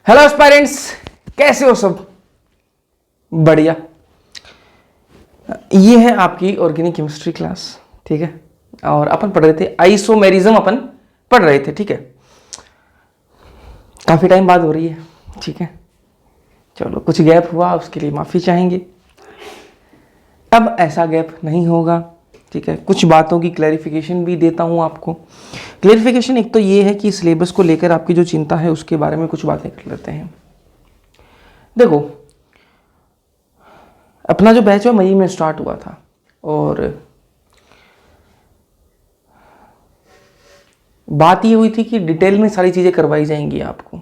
Hello aspirants, कैसे हो सब? बढ़िया। ये है आपकी ऑर्गेनिक केमिस्ट्री क्लास, ठीक है। और अपन पढ़ रहे थे आइसोमेरिज्म, अपन पढ़ रहे थे, ठीक है। काफ़ी टाइम बाद हो रही है, ठीक है। चलो, कुछ गैप हुआ उसके लिए माफ़ी चाहेंगे। अब ऐसा गैप नहीं होगा, ठीक है। कुछ बातों की क्लैरिफिकेशन भी देता हूँ आपको। क्लैरिफिकेशन एक तो ये है कि सिलेबस को लेकर आपकी जो चिंता है उसके बारे में कुछ बातें कर लेते हैं। देखो, अपना जो बैच है मई में स्टार्ट हुआ था और बात ये हुई थी कि डिटेल में सारी चीज़ें करवाई जाएंगी आपको,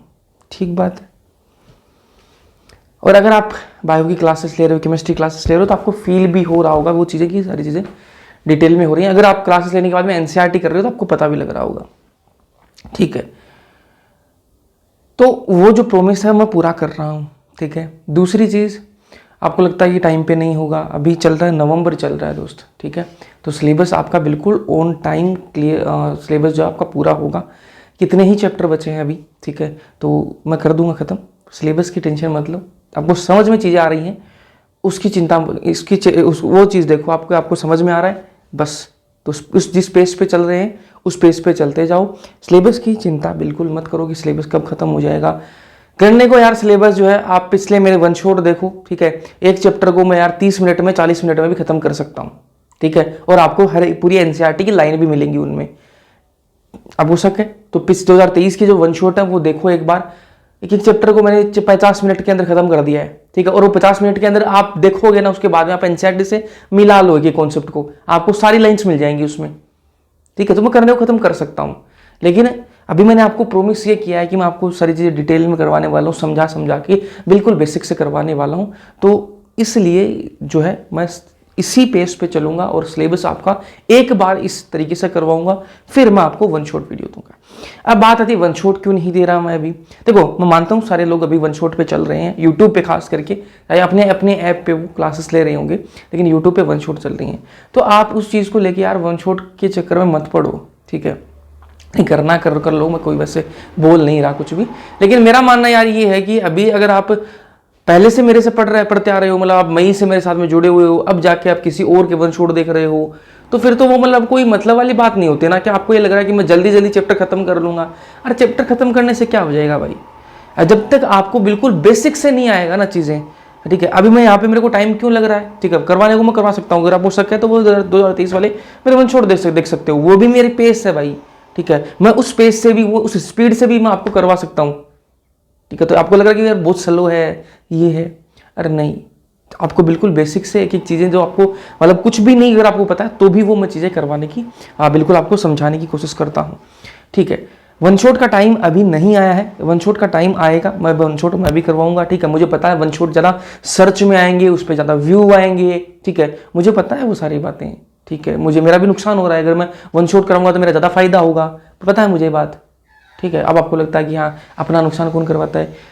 ठीक बात है। और अगर आप बायो की क्लासेस ले रहे हो, केमिस्ट्री क्लासेस ले रहे हो, तो आपको फील भी हो रहा होगा वो चीज़ें कि सारी चीज़ें डिटेल में हो रही हैं। अगर आप क्लासेस लेने के बाद में एनसीईआरटी कर रहे हो तो आपको पता भी लग रहा होगा, ठीक है। तो वो जो प्रॉमिस है मैं पूरा कर रहा हूँ, ठीक है। दूसरी चीज़, आपको लगता है कि टाइम पे नहीं होगा, अभी चल रहा है, नवंबर चल रहा है दोस्त, ठीक है। तो सिलेबस आपका बिल्कुल ऑन टाइम क्लियर, सिलेबस जो आपका पूरा होगा। कितने ही चैप्टर बचे हैं अभी, ठीक है, तो मैं कर दूंगा ख़त्म। सिलेबस की टेंशन मत लो, आपको समझ में चीज़ें आ रही हैं उसकी चिंता, वो चीज़ देखो, आपको समझ में आ रहा है बस। तो उस जिस पेज पे चल रहे हैं उस पेज पे चलते जाओ। सिलेबस की चिंता बिल्कुल मत करो कि सिलेबस कब खत्म हो जाएगा। करने को यार सिलेबस जो है, आप पिछले मेरे वन शॉट देखो, ठीक है। एक चैप्टर को मैं यार 30 मिनट में, 40 मिनट में भी खत्म कर सकता हूँ, ठीक है। और आपको हर पूरी एनसीईआरटी की लाइन भी मिलेंगी उनमें। अब हो सके तो 2023 की जो वन शॉट है वो देखो एक बार। एक एक चैप्टर को मैंने 50 मिनट के अंदर खत्म कर दिया है, ठीक है। और वो 50 मिनट के अंदर आप देखोगे ना, उसके बाद में आप एनसीईआरटी से मिला लोगे कॉन्सेप्ट को, आपको सारी लाइन्स मिल जाएंगी उसमें, ठीक है। तो मैं करने को खत्म कर सकता हूँ। लेकिन अभी मैंने आपको प्रोमिस ये किया है कि मैं आपको सारी चीज़ें डिटेल में करवाने वाला हूँ, समझा समझा के बिल्कुल बेसिक से करवाने वाला हूँ। तो इसलिए जो है मैं इसी पेज पे चलूंगा और सिलेबस आपका एक बार इस तरीके से करवाऊंगा, फिर मैं आपको वन शॉट वीडियो दूंगा। अब बात आती है वन शॉट क्यों नहीं दे रहा मैं अभी। देखो, मैं मानता हूँ सारे लोग अभी वन शॉट पे चल रहे हैं, यूट्यूब पे खास करके, अपने अपने ऐप पे वो क्लासेस ले रहे होंगे, लेकिन यूट्यूब पे वन शॉट चल रही हैं। तो आप उस चीज़ को लेके यार वन शॉट के चक्कर में मत पड़ो, ठीक है। नहीं करना कर लो, मैं कोई वैसे बोल नहीं रहा कुछ भी। लेकिन मेरा मानना यार ये है कि अभी अगर आप पहले से मेरे से पढ़ते आ रहे हो, मतलब आप मई से मेरे साथ में जुड़े हुए हो, अब जाके आप किसी और के वन शॉट देख रहे हो, तो फिर तो वो मतलब कोई मतलब वाली बात नहीं होती ना, कि आपको ये लग रहा है कि मैं जल्दी जल्दी चैप्टर खत्म कर लूंगा। अरे चैप्टर खत्म करने से क्या हो जाएगा भाई, जब तक आपको बिल्कुल बेसिक से नहीं आएगा ना चीज़ें, ठीक है। अभी मैं यहाँ पे मेरे को टाइम क्यों लग रहा है, ठीक है, करवाने को मैं करवा सकता हूँ। अगर आप हो सके तो वो 2023 वाले मेरे वन शॉट देख सकते हो, वो भी मेरी पेस है भाई, ठीक है। मैं उस पेस से भी, वो उस स्पीड से भी मैं आपको करवा सकता हूँ, ठीक है। तो आपको लग रहा है कि यार बहुत स्लो है, ये है, अरे नहीं, आपको बिल्कुल बेसिक से एक एक चीज़ें जो आपको मतलब कुछ भी नहीं अगर आपको पता है तो भी वो मैं चीज़ें करवाने की बिल्कुल आपको समझाने की कोशिश करता हूँ, ठीक है। वन शॉट का टाइम अभी नहीं आया है, वन शॉट का टाइम आएगा, मैं वन शॉट मैं भी करवाऊंगा, ठीक है। मुझे पता है वन शॉट ज़्यादा सर्च में आएंगे, उस पर ज़्यादा व्यू आएंगे, ठीक है, मुझे पता है वो सारी बातें, ठीक है। मेरा भी नुकसान हो रहा है, अगर मैं वन शॉट कराऊंगा तो मेरा ज़्यादा फायदा होगा, पता है मुझे बात, ठीक है। अब आपको लगता है कि हाँ, अपना नुकसान कौन करवाता है,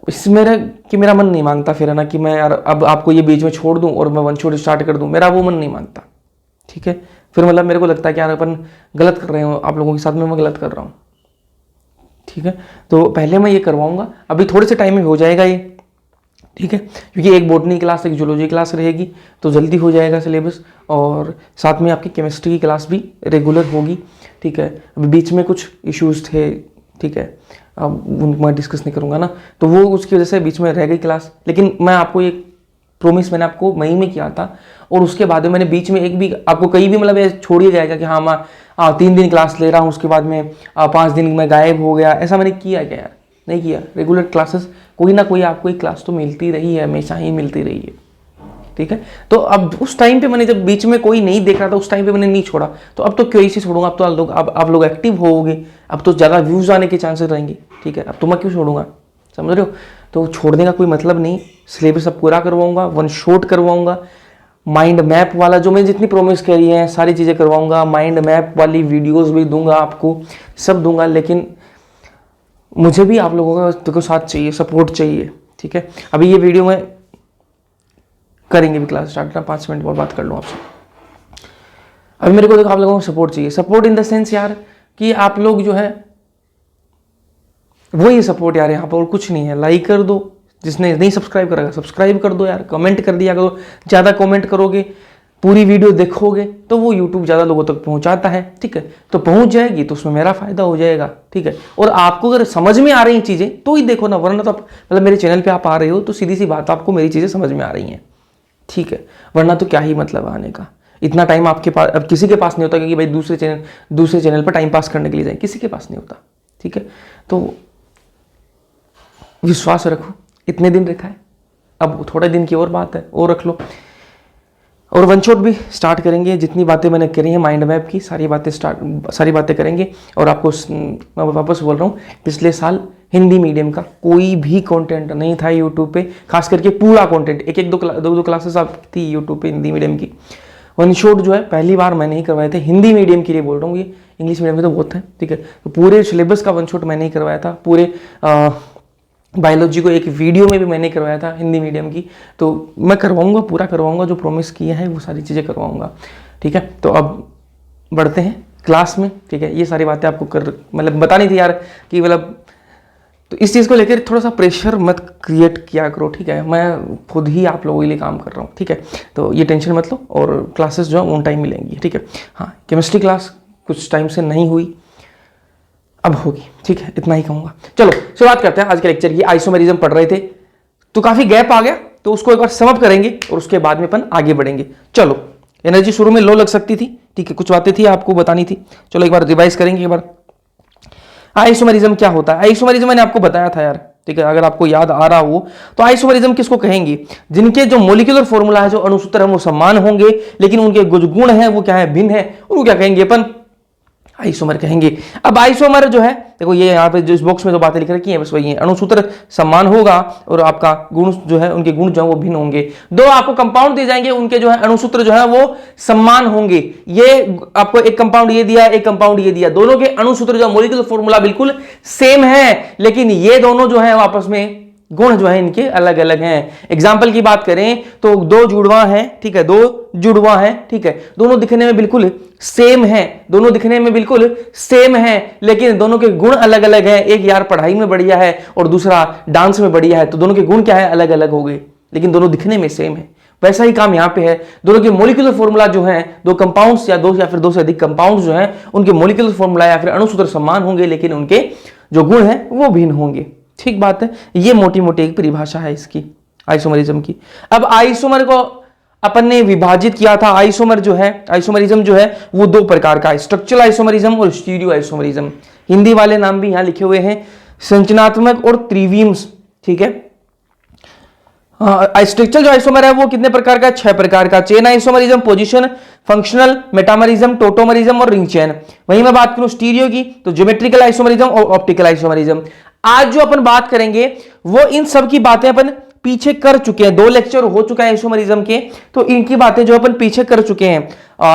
इस मेरा मन नहीं मानता फिर, है ना, कि मैं यार अब आपको ये बीच में छोड़ दूं और मैं वन शॉट स्टार्ट कर दूं, मेरा वो मन नहीं मानता, ठीक है। फिर मतलब मेरे को लगता है कि यार अपन गलत कर रहे हो, आप लोगों के साथ में मैं गलत कर रहा हूँ, ठीक है। तो पहले मैं ये करवाऊंगा, अभी थोड़े से टाइम में हो जाएगा ये, ठीक है, क्योंकि एक बॉटनी क्लास, एक जूलॉजी क्लास रहेगी, तो जल्दी हो जाएगा सिलेबस। और साथ में आपकी केमिस्ट्री की क्लास भी रेगुलर होगी, ठीक है। अभी बीच में कुछ इश्यूज थे, ठीक है, अब मैं डिस्कस नहीं करूँगा ना, तो वो उसकी वजह से बीच में रह गई क्लास। लेकिन मैं आपको एक प्रोमिस मैंने आपको मई में किया था, और उसके बाद में मैंने बीच में एक भी आपको कहीं भी मतलब ये छोड़िए जाएगा कि हाँ मैं 3 दिन क्लास ले रहा हूँ, उसके बाद में 5 दिन में गायब हो गया, ऐसा मैंने किया क्या यार? नहीं किया। रेगुलर क्लासेस कोई ना कोई आपको एक क्लास तो मिलती रही है, हमेशा ही मिलती रही है, ठीक है। तो अब उस टाइम पे मैंने, जब बीच में कोई नहीं देख रहा था, उस टाइम पे मैंने नहीं छोड़ा, तो अब तो क्यों इसी छोड़ूंगा। अब तो आप लोग एक्टिव होगे, अब तो ज़्यादा व्यूज़ आने के चांसेस रहेंगे, ठीक है। अब तो मैं क्यों छोड़ूंगा, समझ रहे हो। तो छोड़ने का कोई मतलब नहीं, सिलेबस अब पूरा करवाऊंगा, वन शॉट करवाऊंगा, माइंड मैप वाला जो मैंने जितनी प्रोमिस करी है सारी चीज़ें करवाऊंगा, माइंड मैप वाली वीडियोज़ भी दूंगा आपको, सब दूंगा। लेकिन मुझे भी आप लोगों का देखो साथ चाहिए, सपोर्ट चाहिए, ठीक है। अभी ये वीडियो में करेंगे भी क्लास स्टार्ट ना, 5 मिनट बाद बात कर लूँ आपसे। अभी मेरे को देखो आप लोगों को सपोर्ट चाहिए, सपोर्ट इन द सेंस यार कि आप लोग जो है वही सपोर्ट यार यहाँ पर, और कुछ नहीं है। लाइक कर दो, जिसने नहीं सब्सक्राइब करेगा सब्सक्राइब कर दो यार, कमेंट कर दिया करो, ज़्यादा कमेंट करोगे, पूरी वीडियो देखोगे तो वो यूट्यूब ज़्यादा लोगों तक पहुंचाता है, ठीक है। तो पहुंच जाएगी तो उसमें मेरा फायदा हो जाएगा, ठीक है। और आपको अगर समझ में आ रही चीज़ें तो ही देखो ना, वरना तो आप मतलब मेरे चैनल पे आप आ रहे हो तो सीधी सी बात, आपको मेरी चीज़ें समझ में आ रही हैं, ठीक है। वरना तो क्या ही मतलब आने का, इतना टाइम आपके पास अब किसी के पास नहीं होता कि भाई दूसरे चैनल पर टाइम पास करने के लिए जाए, किसी के पास नहीं होता, ठीक है। तो विश्वास रखो, इतने दिन रखा है, अब थोड़े दिन की और बात है, और रख लो। और वन शॉट भी स्टार्ट करेंगे, जितनी बातें मैंने करी हैं माइंड मैप की सारी बातें करेंगे। और आपको मैं वापस बोल रहा हूँ, पिछले साल हिंदी मीडियम का कोई भी कंटेंट नहीं था यूट्यूब पे, खास करके पूरा कंटेंट, एक दो क्लासेस आप थी यूट्यूब पे हिंदी मीडियम की। वन शॉट जो है पहली बार मैंने ही करवाए थे, हिंदी मीडियम के लिए बोल रहा हूँ, ये इंग्लिश मीडियम में तो बहुत है, ठीक है। तो पूरे सिलेबस का वन शॉट मैंने ही करवाया था, पूरे बायोलॉजी को एक वीडियो में भी मैंने करवाया था हिंदी मीडियम की। तो मैं करवाऊंगा, पूरा करवाऊंगा, जो प्रॉमिस किया है वो सारी चीज़ें करवाऊंगा, ठीक है। तो अब बढ़ते हैं क्लास में, ठीक है। ये सारी बातें आपको मतलब बतानी थी यार कि मतलब, तो इस चीज़ को लेकर थोड़ा सा प्रेशर मत क्रिएट किया करो, ठीक है। मैं खुद ही आप लोगों के लिए काम कर रहा हूँ, ठीक है। तो ये टेंशन मत लो, और क्लासेस जो है ऑन टाइम मिलेंगी, ठीक है। हाँ, केमिस्ट्री क्लास कुछ टाइम से नहीं हुई, अब होगी, ठीक है, इतना ही कहूंगा। चलो शुरुआत करते हैं आज के लेक्चर की। आइसोमेरिज्म पढ़ रहे थे तो काफी गैप आ गया, तो उसको एक बार समअप करेंगे और उसके बाद में अपन आगे बढ़ेंगे। चलो, एनर्जी शुरू में लो लग सकती थी, ठीक है, कुछ बातें थी आपको बतानी थी, चलो एक बार रिवाइज करेंगे। एक बार आइसोमेरिज्म क्या होता है। आइसोमेरिज्म मैंने आपको बताया था यार, ठीक है, अगर आपको याद आ रहा हो तो। आइसोमेरिज्म किसको कहेंगे, जिनके जो मॉलिक्यूलर फॉर्मूला है, जो अणुसूत्र है वो समान होंगे, लेकिन उनके जो गुण है वो क्या है, भिन्न है, उनको क्या कहेंगे अपन, आइसोमर कहेंगे। अब आइसोमर जो है, देखो ये यहाँ पे जो इस बॉक्स में जो बातें लिख रखी हैं बस वही है, अणुसूत्र समान होगा और आपका गुण जो है, उनके गुण जो है वो भिन्न होंगे। दो आपको कंपाउंड दिए जाएंगे, उनके जो है अणुसूत्र जो है वो समान होंगे। ये आपको एक कंपाउंड ये दिया, एक कंपाउंड ये दिया, दोनों के अणुसूत्र जो मॉलिक्यूलर फॉर्मूला बिल्कुल सेम है, लेकिन ये दोनों जो है आपस में गुण जो है इनके अलग अलग हैं। एग्जाम्पल की बात करें तो दो जुड़वा हैं, ठीक है, दो जुड़वा हैं, ठीक है, दोनों दिखने में बिल्कुल सेम है, दोनों दिखने में बिल्कुल सेम है, लेकिन दोनों के गुण अलग अलग हैं। एक यार पढ़ाई में बढ़िया है और दूसरा डांस में बढ़िया है, तो दोनों के गुण क्या है, अलग अलग हो गए, लेकिन दोनों दिखने में सेम है। वैसा ही काम यहां पे है, दोनों के मॉलिक्यूलर फॉर्मूला जो है, दो कंपाउंड्स या फिर दो से अधिक कंपाउंड्स जो है, उनके मॉलिक्यूलर फॉर्मूला या फिर अणुसूत्र समान होंगे, लेकिन उनके जो गुण है वो भिन्न होंगे, ठीक बात है। ये मोटी मोटी एक परिभाषा है इसकी, आइसोमरिज्म की। अब आइसोमर को अपन ने विभाजित किया था। आइसोमर जो है, आइसोमरिज्म जो है वो दो प्रकार का है, स्ट्रक्चरल आइसोमरिज्म और स्टीरियो आइसोमरिज्म। हिंदी वाले नाम भी यहां लिखे हुए हैं, संरचनात्मक और त्रिविम्स, ठीक है। स्ट्रक्चरल जो आइसोमर है वो कितने प्रकार का, 6 प्रकार का। Chain isomerism, position, functional, metamerism, tautomerism और रिंग चेन। वहीं मैं बात करूं स्टीरियो की तो ज्योमेट्रिकल आइसोमरिज्म और ऑप्टिकल आइसोमरिज्म। आज जो अपन बात करेंगे वो इन सब की बातें अपन पीछे कर चुके हैं, 2 लेक्चर हो चुका है आइसोमरिज्म के, तो इनकी बातें जो अपन पीछे कर चुके हैं।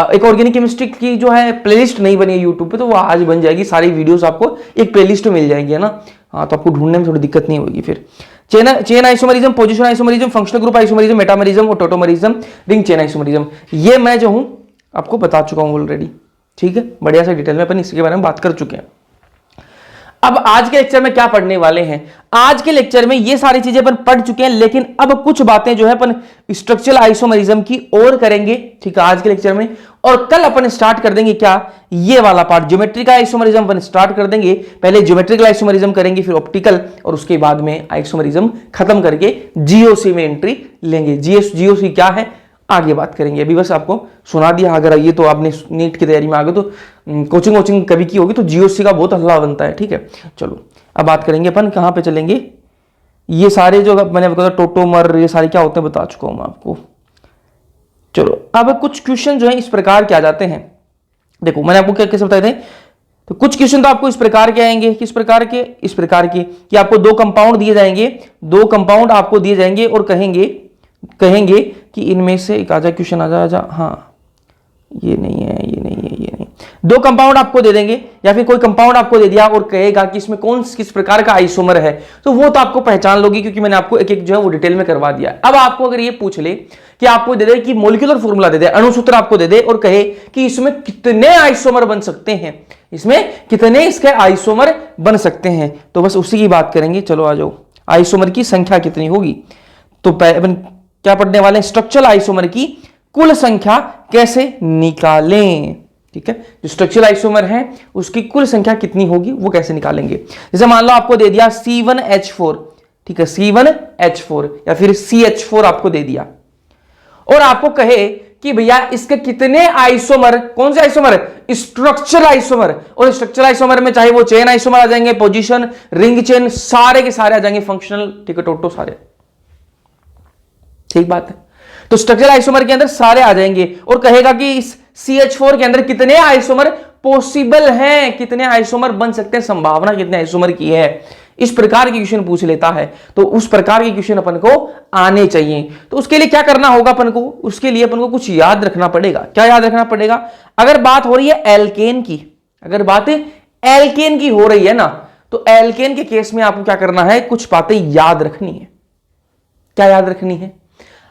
एक ऑर्गेनिक केमिस्ट्री की जो है प्लेलिस्ट नहीं बनी है यूट्यूब पे, तो वो आज बन जाएगी, सारी वीडियोस आपको एक प्लेलिस्ट में मिल जाएगी, है ना। हाँ, तो आपको ढूंढने में थोड़ी दिक्कत नहीं होगी फिर। Chain isomerism, position isomerism, functional group isomerism, metamerism और टोटोमरिज्म, रिंग चेन आइसोमरिज्म, ये मैं जो हूं आपको बता चुका हूं ऑलरेडी, ठीक है, बढ़िया सा डिटेल में अपन इसके बारे में बात कर चुके हैं। अब आज के लेक्चर में क्या पढ़ने वाले हैं, आज के लेक्चर में ये सारी चीजें अपन पढ़ चुके हैं, लेकिन अब कुछ बातें जो है अपन स्ट्रक्चरल आइसोमरिज्म की और करेंगे, ठीक है, आज के लेक्चर में। और कल अपन स्टार्ट कर देंगे क्या, ये वाला पार्ट, ज्योमेट्रिकल आइसोमरिज्म अपन स्टार्ट कर देंगे। पहले ज्योमेट्रिकल आइसोमरिज्म करेंगे, फिर ऑप्टिकल, और उसके बाद में आइसोमरिज्म खत्म करके जीओसी में एंट्री लेंगे। जीओसी क्या है आगे बात करेंगे, अभी बस आपको सुना दिया। अगर ये तो आपने नीट की तैयारी में आ गए तो कोचिंग कभी की होगी तो जीओसी का बहुत हल्ला बनता है, ठीक है। चलो अब बात करेंगे अपन कहां पे चलेंगे, ये सारे जो मैंने बताया टोटोमर, ये सारे क्या होते हैं बता चुका हूं मैं आपको। चलो अब कुछ क्वेश्चन जो है इस प्रकार के आ जाते हैं। देखो मैंने आपको क्या कैसे बताए थे, तो कुछ क्वेश्चन तो आपको इस प्रकार के आएंगे, किस प्रकार के, इस प्रकार के कि आपको 2 कंपाउंड दिए जाएंगे, 2 कंपाउंड आपको दिए जाएंगे और कहेंगे कि इनमें से एक आजा क्वेश्चन, आजा, हाँ ये नहीं है, ये नहीं है, ये नहीं। दो कंपाउंड आपको दे देंगे या फिर कोई कंपाउंड आपको दे दिया और कहेगा कि इसमें कौन किस प्रकार का आइसोमर है, तो वो तो आपको पहचान लोगी क्योंकि मैंने आपको एक एक जो है वो डिटेल में करवा दिया। अब आपको अगर ये पूछ ले कि आपको दे दे कि मॉलिक्यूलर फॉर्मूला दे दे, अणुसूत्र आपको दे दे और कहे कि इसमें कितने आइसोमर बन सकते हैं, इसमें कितने इसके आइसोमर बन सकते हैं, तो बस उसी की बात करेंगे। चलो आ जाओ, आइसोमर की संख्या कितनी होगी, तो अपन क्या पढ़ने वाले हैं, स्ट्रक्चरल आइसोमर की कुल संख्या कैसे निकालें। ठीक है, जो स्ट्रक्चरल आइसोमर है उसकी कुल संख्या कितनी होगी वो कैसे निकालेंगे। जैसे मान लो आपको दे दिया C1H4, ठीक है, C1H4 या फिर CH4 आपको दे दिया और आपको कहे कि भैया इसके कितने आइसोमर, कौन से आइसोमर, स्ट्रक्चरल आइसोमर, और स्ट्रक्चरल आइसोमर में चाहे वो चेन आइसोमर आ जाएंगे, पोजीशन, रिंग चेन, सारे के सारे आ जाएंगे, फंक्शनल, ठीक है, टोटो सारे, ठीक बात है। तो स्ट्रक्चरल आइसोमर के अंदर सारे आ जाएंगे और कहेगा कि इस CH4 के अंदर कितने आइसोमर पॉसिबल हैं, कितने आइसोमर बन सकते हैं, संभावना कितने आइसोमर की है, इस प्रकार के क्वेश्चन पूछ लेता है। तो उस प्रकार के क्वेश्चन अपन को आने चाहिए। तो उसके लिए क्या करना होगा अपन को, उसके लिए अपन को कुछ याद रखना पड़ेगा। क्या याद रखना पड़ेगा, अगर बात हो रही है एल्केन की, अगर बात एल्केन की हो रही है ना, तो एल्केन के केस में आपको क्या करना है, कुछ बातें याद रखनी है। क्या याद रखनी है,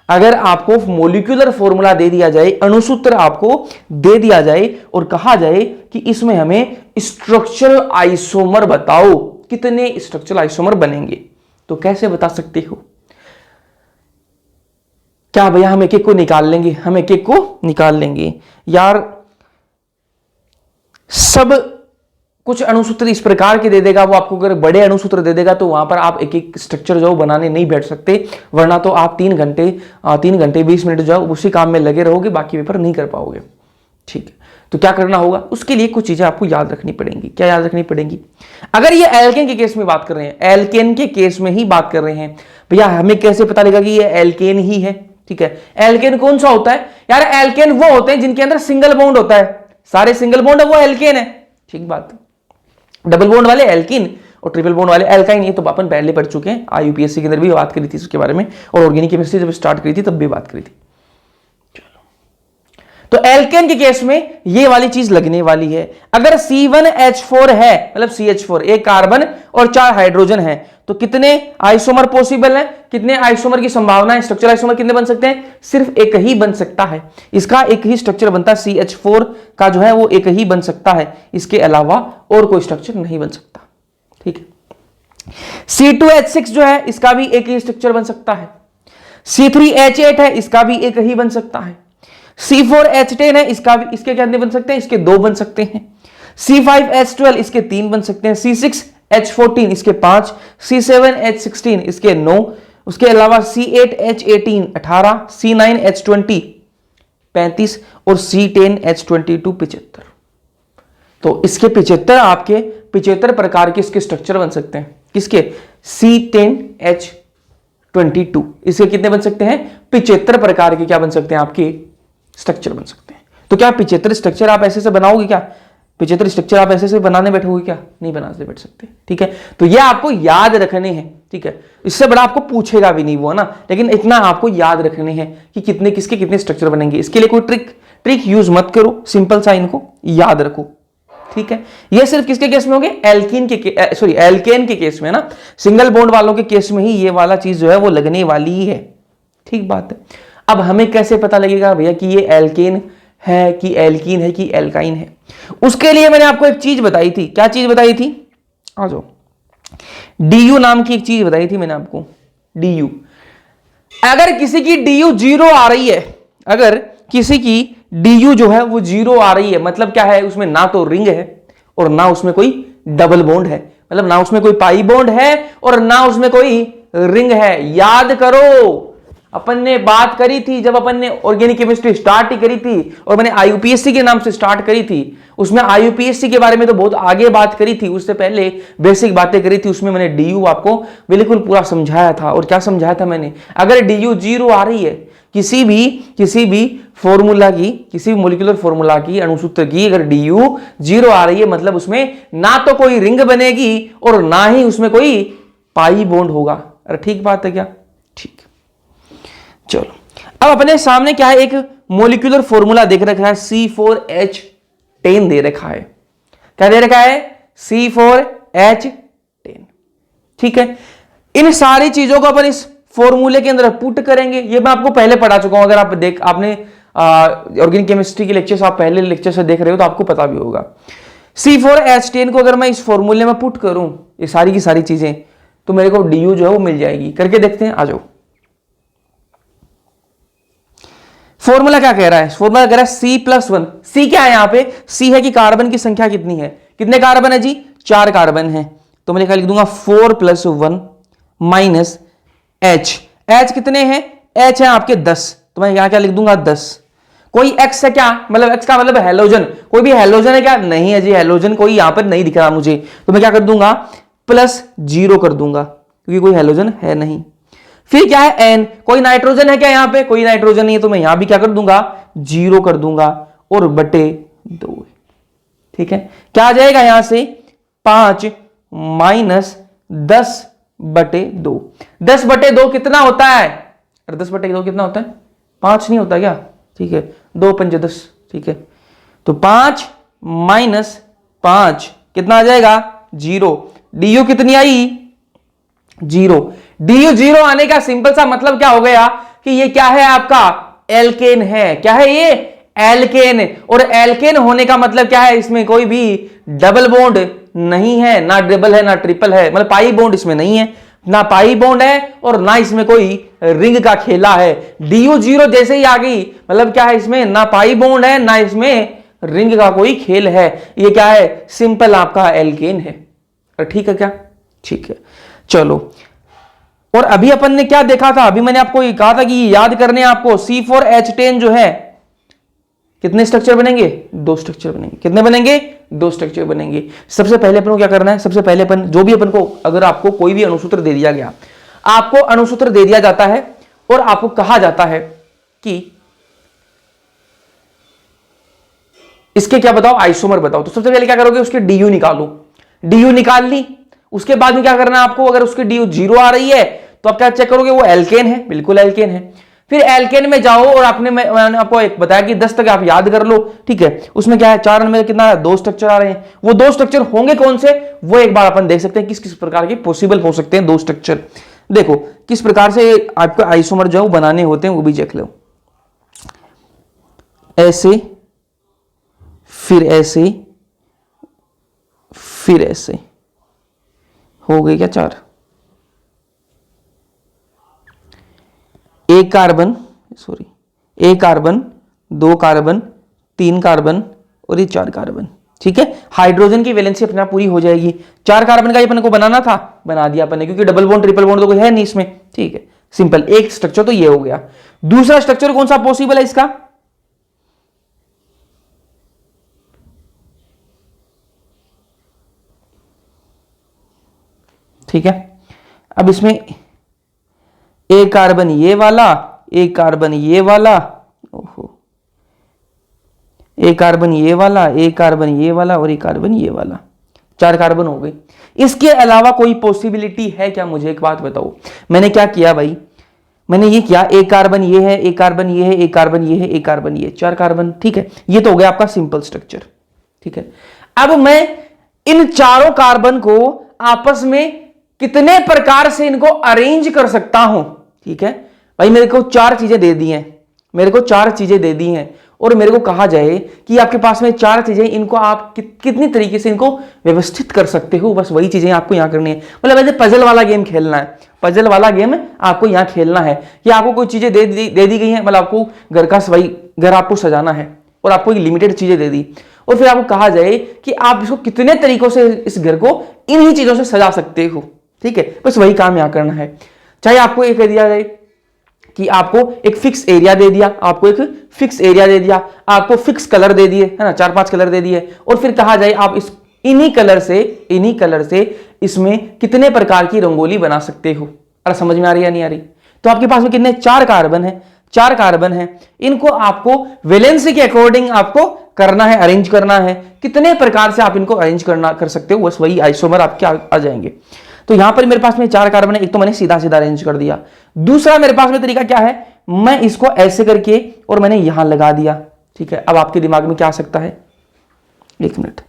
अगर आपको मॉलिक्यूलर फॉर्मूला दे दिया जाए, अणुसूत्र आपको दे दिया जाए और कहा जाए कि इसमें हमें स्ट्रक्चरल आइसोमर बताओ, कितने स्ट्रक्चरल आइसोमर बनेंगे, तो कैसे बता सकते हो, क्या भैया हम एक एक को निकाल लेंगे, हम एक एक को निकाल लेंगे यार, सब कुछ अणुसूत्र इस प्रकार के दे देगा वो आपको, अगर बड़े अणुसूत्र दे देगा तो वहां पर आप एक एक स्ट्रक्चर जो बनाने नहीं बैठ सकते, वरना तो आप 3 घंटे 20 मिनट जो उसी काम में लगे रहोगे, बाकी पेपर नहीं कर पाओगे। ठीक है, तो क्या करना होगा, उसके लिए कुछ चीजें आपको याद रखनी पड़ेंगी। क्या याद रखनी पड़ेंगी, अगर ये एल्केन के केस में बात कर रहे हैं, एल्केन के केस में ही बात कर रहे हैं, भैया हमें कैसे पता लगेगा कि ये एल्केन ही है। ठीक है, एल्केन कौन सा होता है यार, एल्केन वो होते हैं जिनके अंदर सिंगल बॉन्ड होता है, सारे सिंगल बॉन्ड है वो एल्केन है। ठीक बात, डबल बॉन्ड वाले एल्कीन और ट्रिपल बॉन्ड वाले एल्काइन, ये तो अपन पहले पढ़ चुके हैं, IUPSC के अंदर भी बात करी थी उसके बारे में, और ऑर्गेनिक केमिस्ट्री जब स्टार्ट करी थी तब भी बात करी थी। तो एल्केन के केस में ये वाली चीज लगने वाली है। अगर C1H4 है, मतलब CH4 एक कार्बन और 4 हाइड्रोजन है, तो कितने आइसोमर पॉसिबल है, कितने आइसोमर की संभावना है, स्ट्रक्चर आइसोमर कितने बन सकते हैं, सिर्फ एक ही बन सकता है, इसका एक ही स्ट्रक्चर बनता है, CH4 का जो है वो एक ही बन सकता है, इसके अलावा और कोई स्ट्रक्चर नहीं बन सकता। ठीक है, C2H6 जो है इसका भी एक ही स्ट्रक्चर बन सकता है, C3H8 है इसका भी एक ही बन सकता है, C4H10 है इसका भी, इसके कितने बन सकते हैं, इसके 2 बन सकते हैं, C5H12 इसके 3 बन सकते हैं, C6H14 इसके 5, C7H16 इसके 9, उसके अलावा C8H18 18, C9H20 35 और C10H22 75। तो इसके 75 आपके 75 प्रकार के इसके स्ट्रक्चर बन सकते हैं, किसके, C10H22 इसके कितने बन सकते हैं, 75 प्रकार के क्या बन सकते हैं, आपके स्ट्रक्चर बन सकते हैं। तो क्या 75 स्ट्रक्चर आप ऐसे से बनाओगे, क्या 75 स्ट्रक्चर आप ऐसे से बनाने बैठोगे, क्या नहीं बनाने बैठ सकते। ठीक है, तो ये आपको याद रखने हैं। ठीक है, इससे बड़ा आपको पूछेगा भी नहीं वो ना, लेकिन इतना आपको याद रखने हैं कि कितने किसके कितने स्ट्रक्चर बनेंगे। इसके लिए कोई ट्रिक यूज मत करो, सिंपल सा इनको याद रखो। ठीक है, ये सिर्फ किसके केस में होंगे, एल्केन के केस में ना, सिंगल बॉन्ड वालों के केस में ही ये वाला चीज जो है वो लगने वाली है। ठीक बात है। अब हमें कैसे पता लगेगा भैया कि ये एल्केन है कि एल्कीन है कि एल्काइन है, उसके लिए मैंने आपको एक चीज बताई थी। क्या चीज बताई थी, आ जाओ, DU नाम की एक चीज बताई थी मैंने आपको, DU। अगर किसी की DU 0 आ रही है, अगर किसी की DU जो है वो 0 आ रही है, मतलब क्या है, उसमें ना तो रिंग है और ना उसमें कोई डबल बॉन्ड है, मतलब ना उसमें कोई पाई बॉन्ड है और ना उसमें कोई रिंग है। याद करो, अपन ने बात करी थी जब अपन ने ऑर्गेनिक केमिस्ट्री स्टार्ट ही करी थी, और मैंने IUPSC के नाम से स्टार्ट करी थी, उसमें IUPSC के बारे में तो बहुत आगे बात करी थी, उससे पहले बेसिक बातें करी थी, उसमें मैंने DU आपको बिल्कुल पूरा समझाया था। और क्या समझाया था मैंने, अगर DU 0 आ रही है किसी भी फॉर्मूला की, किसी भी मोलिकुलर फॉर्मूला की, अणुसूत्र की, अगर DU 0 आ रही है, मतलब उसमें ना तो कोई रिंग बनेगी और ना ही उसमें कोई पाई बॉन्ड होगा। अरे ठीक बात है क्या, ठीक। चलो, अब अपने सामने क्या है, एक मोलिकुलर फॉर्मूला देख रखा है, C4H 10 दे रखा है। क्या दे रखा है? C4H10। ठीक है, इन सारी चीजों को अपन इस फॉर्मूले के अंदर पुट करेंगे। ये मैं आपको पहले पढ़ा चुका हूं, अगर आपने ऑर्गेनिक केमिस्ट्री के लेक्चर्स आप पहले लेक्चर से देख रहे हो तो आपको पता भी होगा। C4H10 को अगर मैं इस फॉर्मूले में पुट करूं ये सारी की सारी चीजें, तो मेरे को DU जो है वो मिल जाएगी। करके देखते हैं, आ जाओ। फॉर्मूला क्या कह रहा है? फॉर्मूला कह रहा है C+1। C क्या है यहां पे? C है कि कार्बन की संख्या कितनी है। कितने कार्बन है जी? 4 कार्बन है। तो मैं लिख दूंगा 4 + 1 माइनस H। H कितने हैं? H है आपके 10, तो मैं यहां क्या लिख दूंगा? 10। कोई X है क्या? मतलब X का मतलब हेलोजन। कोई भी हेलोजन है क्या? नहीं है जी, हेलोजन कोई यहां पर नहीं दिख रहा मुझे, तो मैं क्या कर दूंगा? +0 कर दूंगा, क्योंकि कोई हेलोजन है नहीं। फिर क्या है? N। कोई नाइट्रोजन है क्या यहां पे? कोई नाइट्रोजन नहीं है, तो मैं यहां भी क्या कर दूंगा? 0 कर दूंगा और बटे 2। ठीक है, क्या आ जाएगा यहां से? 5 माइनस 10/2। 10/2 कितना होता है? अरे 10/2 कितना होता है? 5 नहीं होता क्या? ठीक है, 2 × 5 = 10। ठीक है, तो 5 माइनस 5 कितना आ जाएगा? 0। DU कितनी आई? 0। DU 0 आने का सिंपल सा मतलब क्या हो गया कि ये क्या है? आपका एल्केन है। क्या है ये? एल्केन। और एल्केन होने का मतलब क्या है? इसमें कोई भी डबल बॉन्ड नहीं है, ना डबल है ना ट्रिपल है, मतलब पाई बॉन्ड इसमें नहीं है, ना पाई बॉन्ड है और ना इसमें कोई रिंग का खेला है। DU 0 जैसे ही आ गई, मतलब क्या है? इसमें ना पाई बॉन्ड है ना इसमें रिंग का कोई खेल है। ये क्या है? सिंपल आपका एल्केन है। ठीक है क्या? ठीक है, चलो। और अभी अपन ने क्या देखा था? अभी मैंने आपको ये कहा था कि याद करने आपको C4H10 जो है, कितने स्ट्रक्चर बनेंगे? 2 स्ट्रक्चर बनेंगे। कितने बनेंगे? 2 स्ट्रक्चर बनेंगे। सबसे पहले अपन को क्या करना है? सबसे पहले अपन जो भी अपन को, अगर आपको कोई भी अणुसूत्र दे दिया गया, आपको अणुसूत्र दे दिया जाता है और आपको कहा जाता है कि इसके क्या बताओ? आइसोमर बताओ। तो सबसे पहले क्या करोगे? उसके DU निकालो। DU निकाल ली, उसके बाद में क्या करना है आपको? अगर उसकी DU 0 आ रही है तो आप क्या चेक करोगे? वो एल्केन है, बिल्कुल एल्केन है। फिर एल्केन में जाओ और मैंने आपको एक बताया कि 10 तक आप याद कर लो। ठीक है, उसमें क्या है? 4 में कितना? 2 स्ट्रक्चर आ रहे हैं। वो 2 स्ट्रक्चर होंगे कौन से? वो एक बार अपन देख सकते हैं किस किस प्रकार के पॉसिबल हो सकते हैं 2 स्ट्रक्चर। देखो किस प्रकार से आपको आइसोमर जो बनाने होते हैं वो भी देख लो। ऐसे, फिर ऐसे, फिर ऐसे, हो गए क्या? 4। एक कार्बन, सॉरी, एक कार्बन, 2 कार्बन, 3 कार्बन और ये 4 कार्बन। ठीक है, हाइड्रोजन की वैलेंसी अपने आप पूरी हो जाएगी। 4 कार्बन का ही अपन को बनाना था, बना दिया अपन ने, क्योंकि डबल बॉन्ड ट्रिपल बॉन्ड तो कोई है नहीं इसमें। ठीक है, सिंपल एक स्ट्रक्चर तो ये हो गया। दूसरा स्ट्रक्चर कौन सा पॉसिबल है इसका? ठीक है, अब इसमें एक कार्बन ये वाला, एक कार्बन ये वाला, ओहो, एक कार्बन ये वाला, एक कार्बन ये वाला और एक कार्बन ये वाला। 4 कार्बन हो गए। इसके अलावा कोई पॉसिबिलिटी है क्या? मुझे एक बात बताओ। मैंने क्या किया भाई? मैंने ये किया, एक कार्बन ये है, एक कार्बन ये है, एक कार्बन ये है, एक कार्बन ये, 4 कार्बन। ठीक है, ये तो हो गया आपका सिंपल स्ट्रक्चर। ठीक है, अब मैं इन चारों कार्बन को आपस में कितने प्रकार से इनको अरेंज कर सकता हूं? ठीक है भाई, मेरे को 4 चीजें दे दी हैं, मेरे को 4 चीजें दे दी हैं और मेरे को कहा जाए कि आपके पास में 4 चीजें, इनको आप कितनी तरीके से इनको व्यवस्थित कर सकते हो, बस वही चीजें आपको यहां करनी है। मतलब ऐसे पजल वाला गेम खेलना है, पजल वाला गेम आपको यहां खेलना है कि आपको कोई चीजें दे दी गई हैं, मतलब आपको घर का सफाई, घर आपको सजाना है और आपको एक लिमिटेड चीजें दे दी, और फिर आपको कहा जाए कि आप इसको कितने तरीकों से इस घर को इन्हीं चीजों से सजा सकते हो। ठीक है, बस वही काम यहां करना है। चाहे आपको ये कह दिया जाए कि आपको एक फिक्स एरिया दे दिया, आपको एक फिक्स एरिया दे दिया, आपको फिक्स कलर दे दिए, है ना, 4-5 कलर दे दिए, और फिर कहा जाए आप इस इन्हीं कलर से इसमें कितने प्रकार की रंगोली बना सकते हो। अरे समझ में आ रही है नहीं आ रही? तो आपके पास में कितने? 4 कार्बन है, 4 कार्बन है, इनको आपको वैलेंसी के अकॉर्डिंग आपको करना है, अरेंज करना है। कितने प्रकार से आप इनको अरेंज कर सकते हो, बस वही आइसोमर आपके आ जाएंगे। तो यहां पर मेरे पास में 4 कार्बन है, एक तो मैंने सीधा सीधा अरेंज कर दिया। दूसरा मेरे पास में तरीका क्या है? मैं इसको ऐसे करके और मैंने यहां लगा दिया। ठीक है, अब आपके दिमाग में क्या आ सकता है? एक मिनट,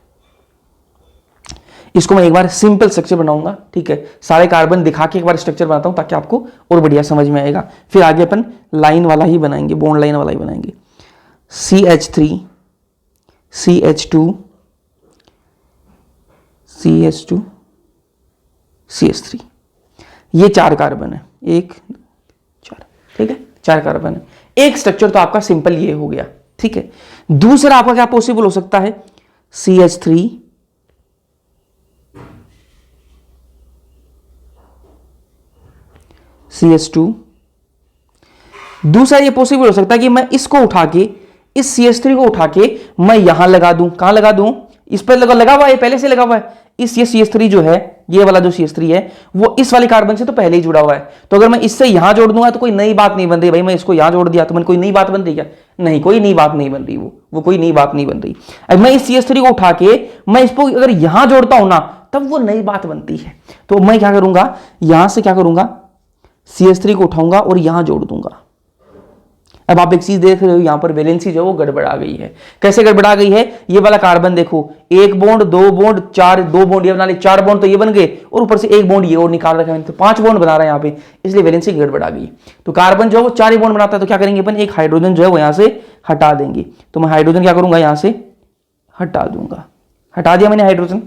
इसको मैं एक बार सिंपल स्ट्रक्चर बनाऊंगा, ठीक है, सारे कार्बन दिखा के एक बार स्ट्रक्चर बनाता हूं ताकि आपको और बढ़िया समझ में आएगा। फिर आगे अपन लाइन वाला ही बनाएंगे, बॉन्ड लाइन वाला ही बनाएंगे। CH3 CH2 CH2 CH3, ये 4 कार्बन है, 1 2 4, ठीक है, 4 कार्बन है। एक स्ट्रक्चर तो आपका सिंपल ये हो गया, ठीक है। दूसरा आपका क्या पॉसिबल हो सकता है, CH3 CH2। दूसरा ये पॉसिबल हो सकता है कि मैं इसको उठा के, इस CH3 को उठा के मैं यहां लगा दूं, कहां लगा दूं, इस पर लगा हुआ है, पहले से लगा हुआ है। इस ये CH3 जो है, ये वाला जो CH3 है वो इस वाले कार्बन से तो पहले ही जुड़ा हुआ है, तो अगर मैं इससे यहां जोड़ दूंगा तो कोई नई बात नहीं बन रही। भाई मैं इसको यहां जोड़ दिया तो मैंने कोई नई बात बन रही क्या, नहीं, कोई नई बात नहीं बन रही, वो कोई नई बात नहीं बन रही। अब मैं इस CH3 को उठा के मैं इसको अगर यहां जोड़ता हूं ना, तब वो नई बात बनती है। तो मैं क्या करूंगा, यहां से क्या करूंगा, CH3 को उठाऊंगा और यहां जोड़ दूंगा। अब आप एक चीज देख रहे हो, यहां पर वैलेंसी जो वो गड़बड़ा गई है। कैसे गड़बड़ा गई है, ये वाला कार्बन देखो, 1 बॉन्ड 2 बॉन्ड 4, 2 बॉन्ड ये बना लिए, 4 बॉन्ड तो ये बन गए, और ऊपर से 1 बॉन्ड ये और निकाल रखा है, तो 5 बॉन्ड बना रहा है यहां पे, इसलिए वैलेंसी गड़बड़ा गई। तो कार्बन जो है वो 4 ही बॉन्ड बनाता है, तो क्या करेंगे अपन, एक हाइड्रोजन जो है वो यहां से हटा देंगे। तो मैं हाइड्रोजन क्या करूंगा, यहां से हटा दूंगा, हटा दिया मैंने हाइड्रोजन।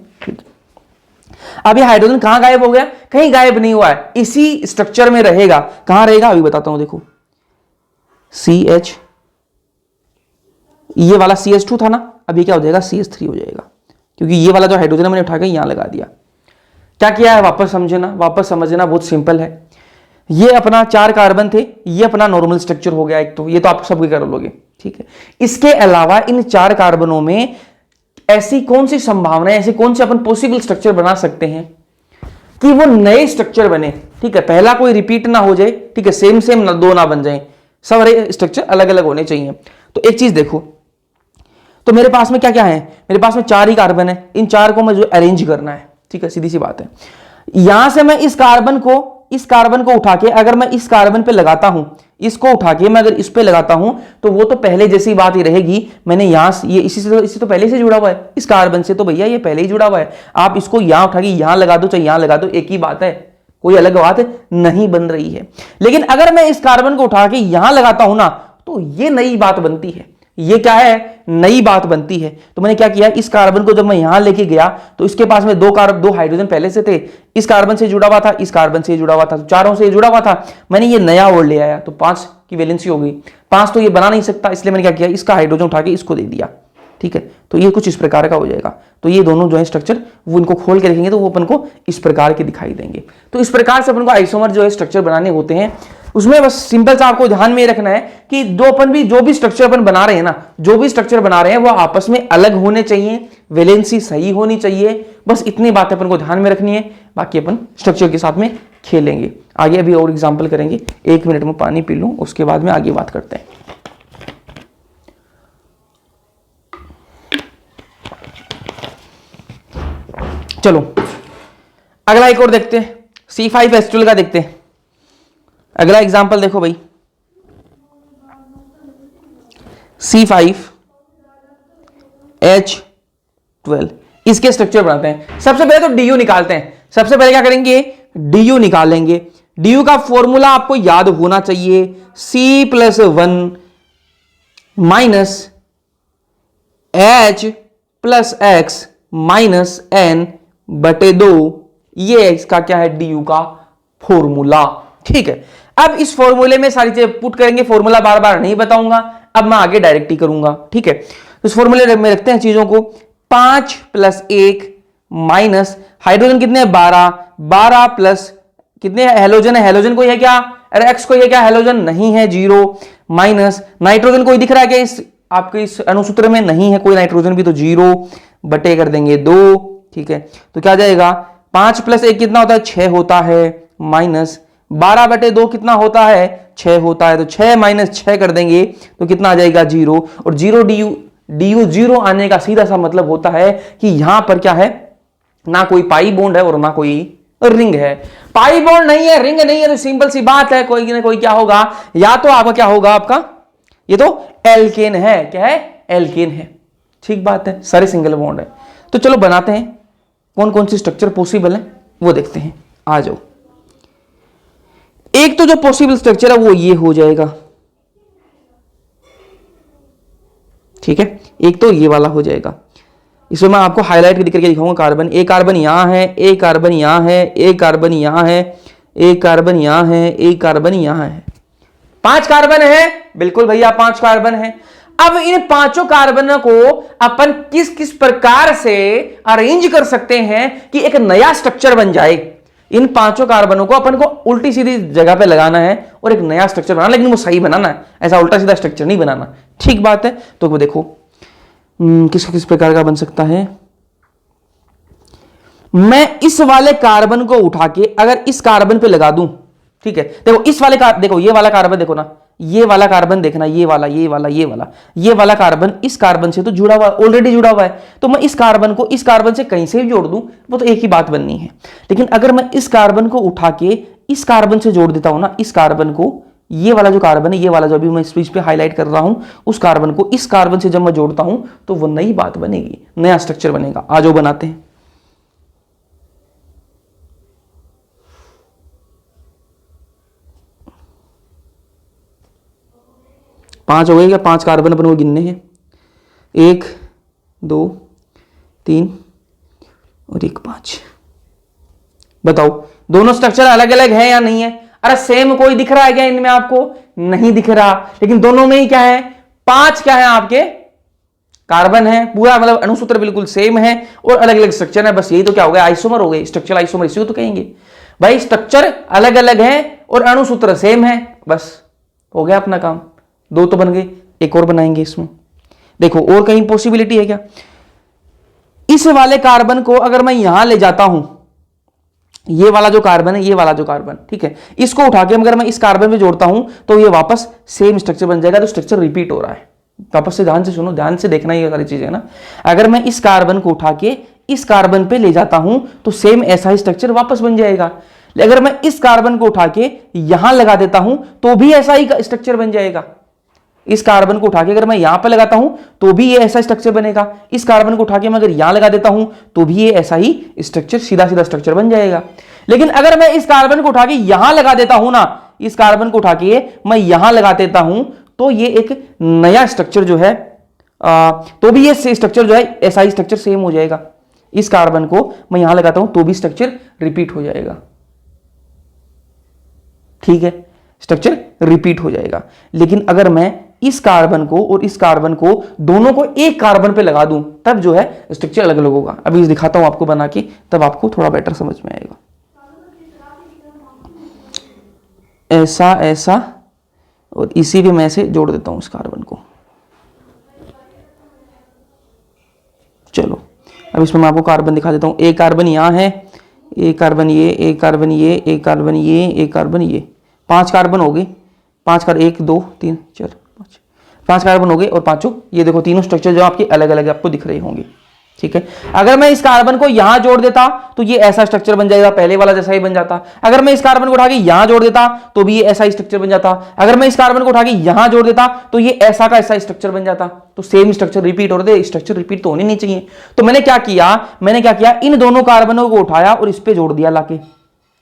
अब ये हाइड्रोजन कहां गायब हो गया, कहीं गायब नहीं हुआ है, इसी स्ट्रक्चर में रहेगा। कहां रहेगा अभी बताता हूं, देखो CH, ये वाला CH2 था ना, अभी क्या हो जाएगा, CH3 हो जाएगा, क्योंकि ये वाला जो हाइड्रोजन मैंने उठा के यहां लगा दिया। क्या किया है, वापस समझना, वापस समझना, बहुत सिंपल है। ये अपना 4 कार्बन थे, ये अपना नॉर्मल स्ट्रक्चर हो गया एक, तो ये तो आप सब कर लोगे, ठीक है। इसके अलावा इन 4 कार्बनों में ऐसी कौन सी संभावना है, ऐसे कौन से अपन पॉसिबल स्ट्रक्चर बना सकते हैं कि वो नए स्ट्रक्चर बने, ठीक है, पहला कोई रिपीट ना हो जाए, ठीक है, सेम सेम दो ना बन जाए, सब स्ट्रक्चर अलग अलग होने चाहिए। तो एक चीज देखो, तो मेरे पास में क्या क्या है, मेरे पास में 4 ही कार्बन है, इन 4 को मुझे अरेंज करना है, ठीक है, सीधी सी बात है। यहां से मैं इस कार्बन को उठा के अगर मैं इस कार्बन पे लगाता हूं, इसको उठा के मैं अगर इस पे लगाता हूं, तो वो तो पहले जैसी बात ही रहेगी। मैंने यहां से ये इसी तो पहले से जुड़ा हुआ है, इस कार्बन से तो भैया ये पहले ही जुड़ा हुआ है। आप इसको यहां उठा के यहां लगा दो, चाहे यहां लगा दो, एक ही बात है, कोई अलग बात नहीं बन रही है। लेकिन अगर मैं इस कार्बन को उठा के यहां लगाता हूं ना, तो ये नई बात बनती है। ये क्या है, नई बात बनती है। तो मैंने क्या किया, इस कार्बन को जब मैं यहां लेके गया तो इसके पास में 2 हाइड्रोजन पहले से थे, इस कार्बन से जुड़ा हुआ था, इस कार्बन से जुड़ा हुआ था, तो चारों से जुड़ा हुआ था। मैंने ये नया और ले आया, तो 5 की वैलेंसी हो गई। 5 तो ये बना नहीं सकता, इसलिए मैंने क्या किया, इसका हाइड्रोजन उठा के इसको दे दिया, ठीक है। तो ये कुछ इस प्रकार का हो जाएगा। तो ये दोनों जो है स्ट्रक्चर, वो इनको खोल के देखेंगे तो वो अपन को इस प्रकार के दिखाई देंगे। तो इस प्रकार से अपन को आइसोमर जो है स्ट्रक्चर बनाने होते हैं। उसमें बस सिंपल सा आपको ध्यान में रखना है कि जो भी स्ट्रक्चर अपन बना रहे हैं ना, जो भी स्ट्रक्चर बना रहे हैं वो आपस में अलग होने चाहिए, वैलेंसी सही होनी चाहिए। बस इतनी बातें अपन को ध्यान में रखनी है, बाकी अपन स्ट्रक्चर के साथ में खेलेंगे आगे। अभी और एग्जाम्पल करेंगे, 1 मिनट में पानी पी लूं, उसके बाद में आगे बात करते हैं। चलो अगला एक और देखते हैं, C5H12 का देखते हैं। अगला एग्जाम्पल देखो भाई, C5H12, इसके स्ट्रक्चर बनाते हैं। सबसे पहले तो DU निकालते हैं। सबसे पहले क्या करेंगे, DU निकालेंगे। DU का फॉर्मूला आपको याद होना चाहिए, C+1 -H+X -N/2, ये इसका क्या है, DU का फॉर्मूला, ठीक है। अब इस फॉर्मूले में सारी चीजें पुट करेंगे, फॉर्मूला बार बार नहीं बताऊंगा, अब मैं आगे डायरेक्ट ही करूंगा, ठीक है। तो इस फॉर्मूले में रखते हैं चीजों को, 5 + 1 माइनस हाइड्रोजन कितने हैं, 12 प्लस कितने हेलोजन है, हेलोजन कोई है क्या, अरे एक्स कोई है क्या, हेलोजन नहीं है, 0 माइनस नाइट्रोजन कोई दिख रहा है क्या इस आपके इस अनुसूत्र में, नहीं है कोई नाइट्रोजन भी, तो 0 बटे कर देंगे 2, ठीक है। तो क्या जाएगा, 5 + 1 कितना होता है, 6 होता है, माइनस 12/2 कितना होता है, 6 होता है, तो 6 - 6 कर देंगे तो कितना आ जाएगा, 0। और 0 DU 0 आने का सीधा सा मतलब होता है कि यहां पर क्या है, ना कोई पाई बॉन्ड है और ना कोई रिंग है। पाई बॉन्ड नहीं है, रिंग नहीं है, तो सिंपल सी बात है, कोई ना कोई क्या होगा, या तो आपका क्या होगा, आपका ये तो एल्केन है, क्या है, एल्केन है, ठीक बात है, सारे सिंगल बॉन्ड है। तो चलो बनाते हैं, कौन कौन सी स्ट्रक्चर पॉसिबल है वो देखते हैं। आ जाओ। एक तो जो पॉसिबल स्ट्रक्चर है वो ये हो जाएगा, ठीक है, एक तो ये वाला हो जाएगा। इसमें मैं आपको हाईलाइट करके दिखाऊंगा कार्बन, एक कार्बन यहां है, एक कार्बन यहां है, एक कार्बन यहां है, एक कार्बन यहां है, एक कार्बन यहां है। 5 कार्बन है, बिल्कुल भैया 5 कार्बन है। अब इन 5 कार्बनों को अपन किस किस प्रकार से अरेंज कर सकते हैं कि एक नया स्ट्रक्चर बन जाए। इन 5 कार्बनों को अपन को उल्टी सीधी जगह पे लगाना है और एक नया स्ट्रक्चर बनाना, लेकिन वो सही बनाना है, ऐसा उल्टा सीधा स्ट्रक्चर नहीं बनाना। ठीक बात है। तो वो देखो किस किस प्रकार का बन सकता है। मैं इस वाले कार्बन को उठा के अगर इस कार्बन पे लगा दूं, ठीक है, देखो इस वाले देखो ये वाला कार्बन देखो ना, ये वाला कार्बन देखना, ये वाला ये वाला ये वाला ये वाला कार्बन इस कार्बन से तो जुड़ा हुआ है, ऑलरेडी जुड़ा हुआ है। तो मैं इस कार्बन को इस कार्बन से कहीं से भी जोड़ दूं वो तो एक ही बात बननी है। लेकिन अगर मैं इस कार्बन को उठा के इस कार्बन से जोड़ देता हूं ना, इस कार्बन को, ये वाला जो कार्बन है, ये वाला जो अभी मैं इस पे हाईलाइट कर रहा हूं, उस कार्बन को इस कार्बन से जब मैं जोड़ता हूं तो वो नई बात बनेगी, नया स्ट्रक्चर बनेगा। आ जाओ बनाते हैं। पांच हो गए क्या? 5 कार्बन अपन को गिनने हैं, 1 2 3 और 1 5। बताओ दोनों स्ट्रक्चर अलग अलग है या नहीं है? अरे सेम कोई दिख रहा है क्या इनमें आपको? नहीं दिख रहा। लेकिन दोनों में ही क्या है? 5 क्या है आपके? कार्बन है। पूरा मतलब अणुसूत्र बिल्कुल सेम है और अलग अलग स्ट्रक्चर है। बस यही तो क्या हो गया? आइसोमर हो गए, स्ट्रक्चरल आइसोमर इसी को तो कहेंगे भाई। स्ट्रक्चर अलग अलग है और अणुसूत्र सेम है, बस हो गया अपना काम। 2 तो बन गए, एक और बनाएंगे इसमें। देखो और कहीं पॉसिबिलिटी है क्या? इस वाले कार्बन को अगर मैं यहां ले जाता हूं, ये वाला जो कार्बन है, ये वाला जो कार्बन, ठीक है, इसको उठा के अगर मैं इस कार्बन में जोड़ता हूं तो ये वापस सेम स्ट्रक्चर बन जाएगा। तो स्ट्रक्चर रिपीट हो रहा है। वापस से ध्यान से सुनो, ध्यान से देखना ये सारी चीजें है ना। अगर मैं इस कार्बन को उठा के इस कार्बन पे ले जाता हूं तो सेम ऐसा ही स्ट्रक्चर वापस बन जाएगा। अगर मैं इस कार्बन को उठा के यहां लगा देता हूं तो भी ऐसा ही स्ट्रक्चर बन जाएगा। इस कार्बन को उठा के अगर मैं यहां पर लगाता हूं तो भी ये ऐसा स्ट्रक्चर बनेगा। इस कार्बन को उठा के मैं अगर यहां लगा देता हूं तो भी ये ऐसा ही स्ट्रक्चर, सीधा सीधा स्ट्रक्चर बन जाएगा। लेकिन अगर मैं इस कार्बन को उठा के यहां लगा देता हूं ना, इस कार्बन को उठा के मैं यहां लगा देता हूं तो ये एक नया स्ट्रक्चर जो है, तो भी ये स्ट्रक्चर जो है ऐसा ही स्ट्रक्चर सेम हो जाएगा। इस कार्बन को मैं यहां लगाता हूं तो भी स्ट्रक्चर रिपीट हो जाएगा। ठीक है, स्ट्रक्चर रिपीट हो जाएगा। लेकिन अगर मैं इस कार्बन को और इस कार्बन को दोनों को एक कार्बन पे लगा दूं तब जो है स्ट्रक्चर अलग अलग होगा। अभी दिखाता हूं आपको बना के, तब आपको थोड़ा बेटर समझ में आएगा। ऐसा ऐसा और इसी पे मैं से जोड़ देता हूं इस कार्बन को। चलो अब इसमें मैं आपको कार्बन दिखा देता हूं। एक कार्बन यहां है, एक कार्बन ये, एक कार्बन ये, एक कार्बन ये, एक कार्बन ये। 5 कार्बन हो गए। 5 कर 1 2 3 4 5 5 कार्बन हो गए। और पांचों ये देखो, तीनों स्ट्रक्चर जो आपके अलग अलग आपको दिख रहे होंगे। ठीक है, अगर मैं इस कार्बन को यहां जोड़ देता तो ये ऐसा स्ट्रक्चर बन जाएगा, पहले वाला जैसा ही बन जाता। अगर मैं इस कार्बन को उठा के यहां जोड़ देता तो भी ये ऐसा ही स्ट्रक्चर बन जाता। अगर मैं इस कार्बन को उठा के यहां जोड़ देता तो ये ऐसा का ऐसा स्ट्रक्चर बन जाता। तो सेम स्ट्रक्चर रिपीट हो रहे थे, स्ट्रक्चर रिपीट तो होने नहीं चाहिए। तो मैंने क्या किया, इन दोनों कार्बनों को उठाया और इस पे जोड़ दिया लाके।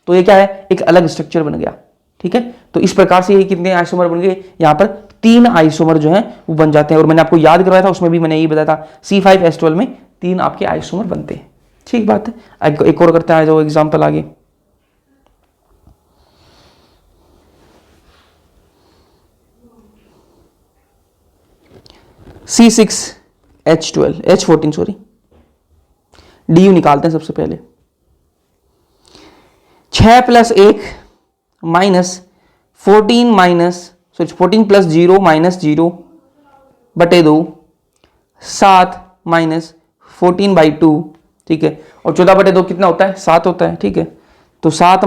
तो ये क्या है? एक अलग स्ट्रक्चर बन गया। ठीक है, तो इस प्रकार से ये कितने आइसोमर बन गए? यहां पर 3 आइसोमर जो हैं वो बन जाते हैं। और मैंने आपको याद करवाया था, उसमें भी मैंने यही बताया था, C5H12 में 3 आपके आइसोमर बनते हैं। ठीक बात है। एक और करते हैं, जो एग्जांपल आगे। H14 सॉरी, DU निकालते हैं सबसे पहले। 6 + 1 -14 14 + 0 -0 बटे 2 7 -14/2। ठीक है, और 14 बटे 2 कितना होता है? 7 होता है। ठीक है, तो 7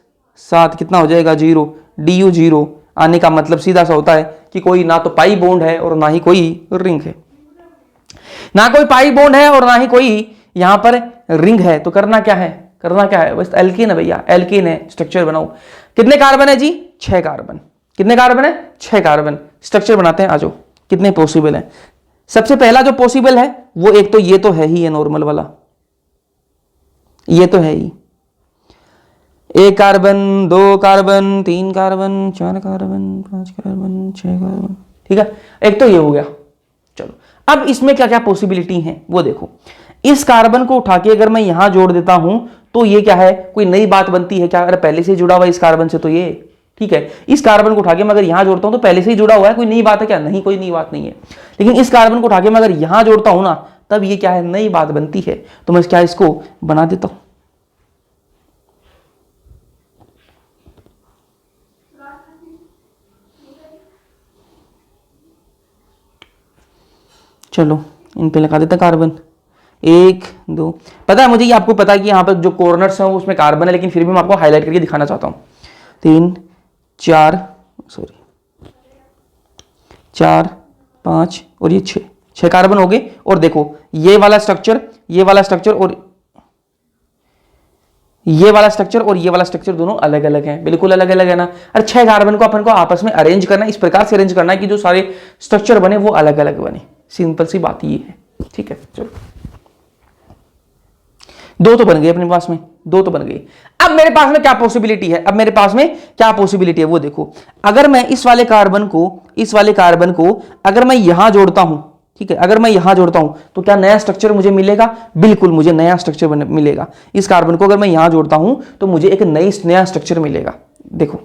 - 7 कितना हो जाएगा? 0। DU 0 आने का मतलब सीधा सा होता है कि कोई ना तो पाई बॉन्ड है और ना ही कोई रिंग है। ना कोई पाई बॉन्ड है और ना ही कोई यहां पर रिंग है। तो करना क्या है? बस एल्कीन है भैया, एल्कीन है, स्ट्रक्चर बनाओ। कितने कार्बन है जी? 6 कार्बन। कितने कार्बन है? 6 कार्बन। स्ट्रक्चर बनाते हैं, आ जाओ। कितने पॉसिबल है? सबसे पहला जो पॉसिबल है वो एक तो ये तो है ही है नॉर्मल वाला, ये तो है ही, 1 carbon, 2 carbon, 3 carbon, 4 carbon, 5 carbon, 6 carbon, ठीक है, एक तो ये हो गया। चलो अब इसमें क्या क्या पॉसिबिलिटी है वो देखो। इस कार्बन को उठा के अगर मैं यहां जोड़ देता हूं तो ये क्या है, कोई नई बात बनती है क्या? अगर पहले से जुड़ा हुआ इस कार्बन से तो ये, ठीक है, इस कार्बन को उठा के मैं अगर यहां जोड़ता हूं तो पहले से ही जुड़ा हुआ है, कोई नई बात है क्या? नहीं, कोई नई बात नहीं है। लेकिन इस कार्बन को उठा के मैं अगर यहां जोड़ता हूं ना, तब ये क्या है, नई बात बनती है। तो मैं क्या इसको बना देता हूं, चलो इन पे लगा देता कार्बन, 1 2, पता है मुझे, ये आपको पता है कि यहाँ पर जो कॉर्नर्स हैं उसमें कार्बन है, लेकिन फिर भी मैं आपको हाईलाइट करके दिखाना चाहता हूँ। 3 4 सॉरी 4 5 और ये 6 कार्बन हो गए। और देखो ये वाला स्ट्रक्चर, ये वाला स्ट्रक्चर और ये वाला स्ट्रक्चर और ये वाला स्ट्रक्चर दोनों अलग अलग हैं, बिल्कुल अलग अलग है ना। और 6 कार्बन को अपन को आपस में अरेंज करना, इस प्रकार से अरेंज करना है कि जो सारे स्ट्रक्चर बने वो अलग अलग बने। सिंपल सी बात ये है, ठीक है। चलो 2 तो बन गए अपने पास में, 2 तो बन गए। अब मेरे पास में क्या पॉसिबिलिटी है, अब मेरे पास में क्या पॉसिबिलिटी है वो देखो। अगर मैं इस वाले कार्बन को अगर मैं यहां जोड़ता हूं, ठीक है, अगर मैं यहां जोड़ता हूं तो क्या नया स्ट्रक्चर मुझे मिलेगा? बिल्कुल मुझे नया स्ट्रक्चर मिलेगा। इस कार्बन को अगर मैं यहां जोड़ता हूं तो मुझे एक नया स्ट्रक्चर मिलेगा। देखो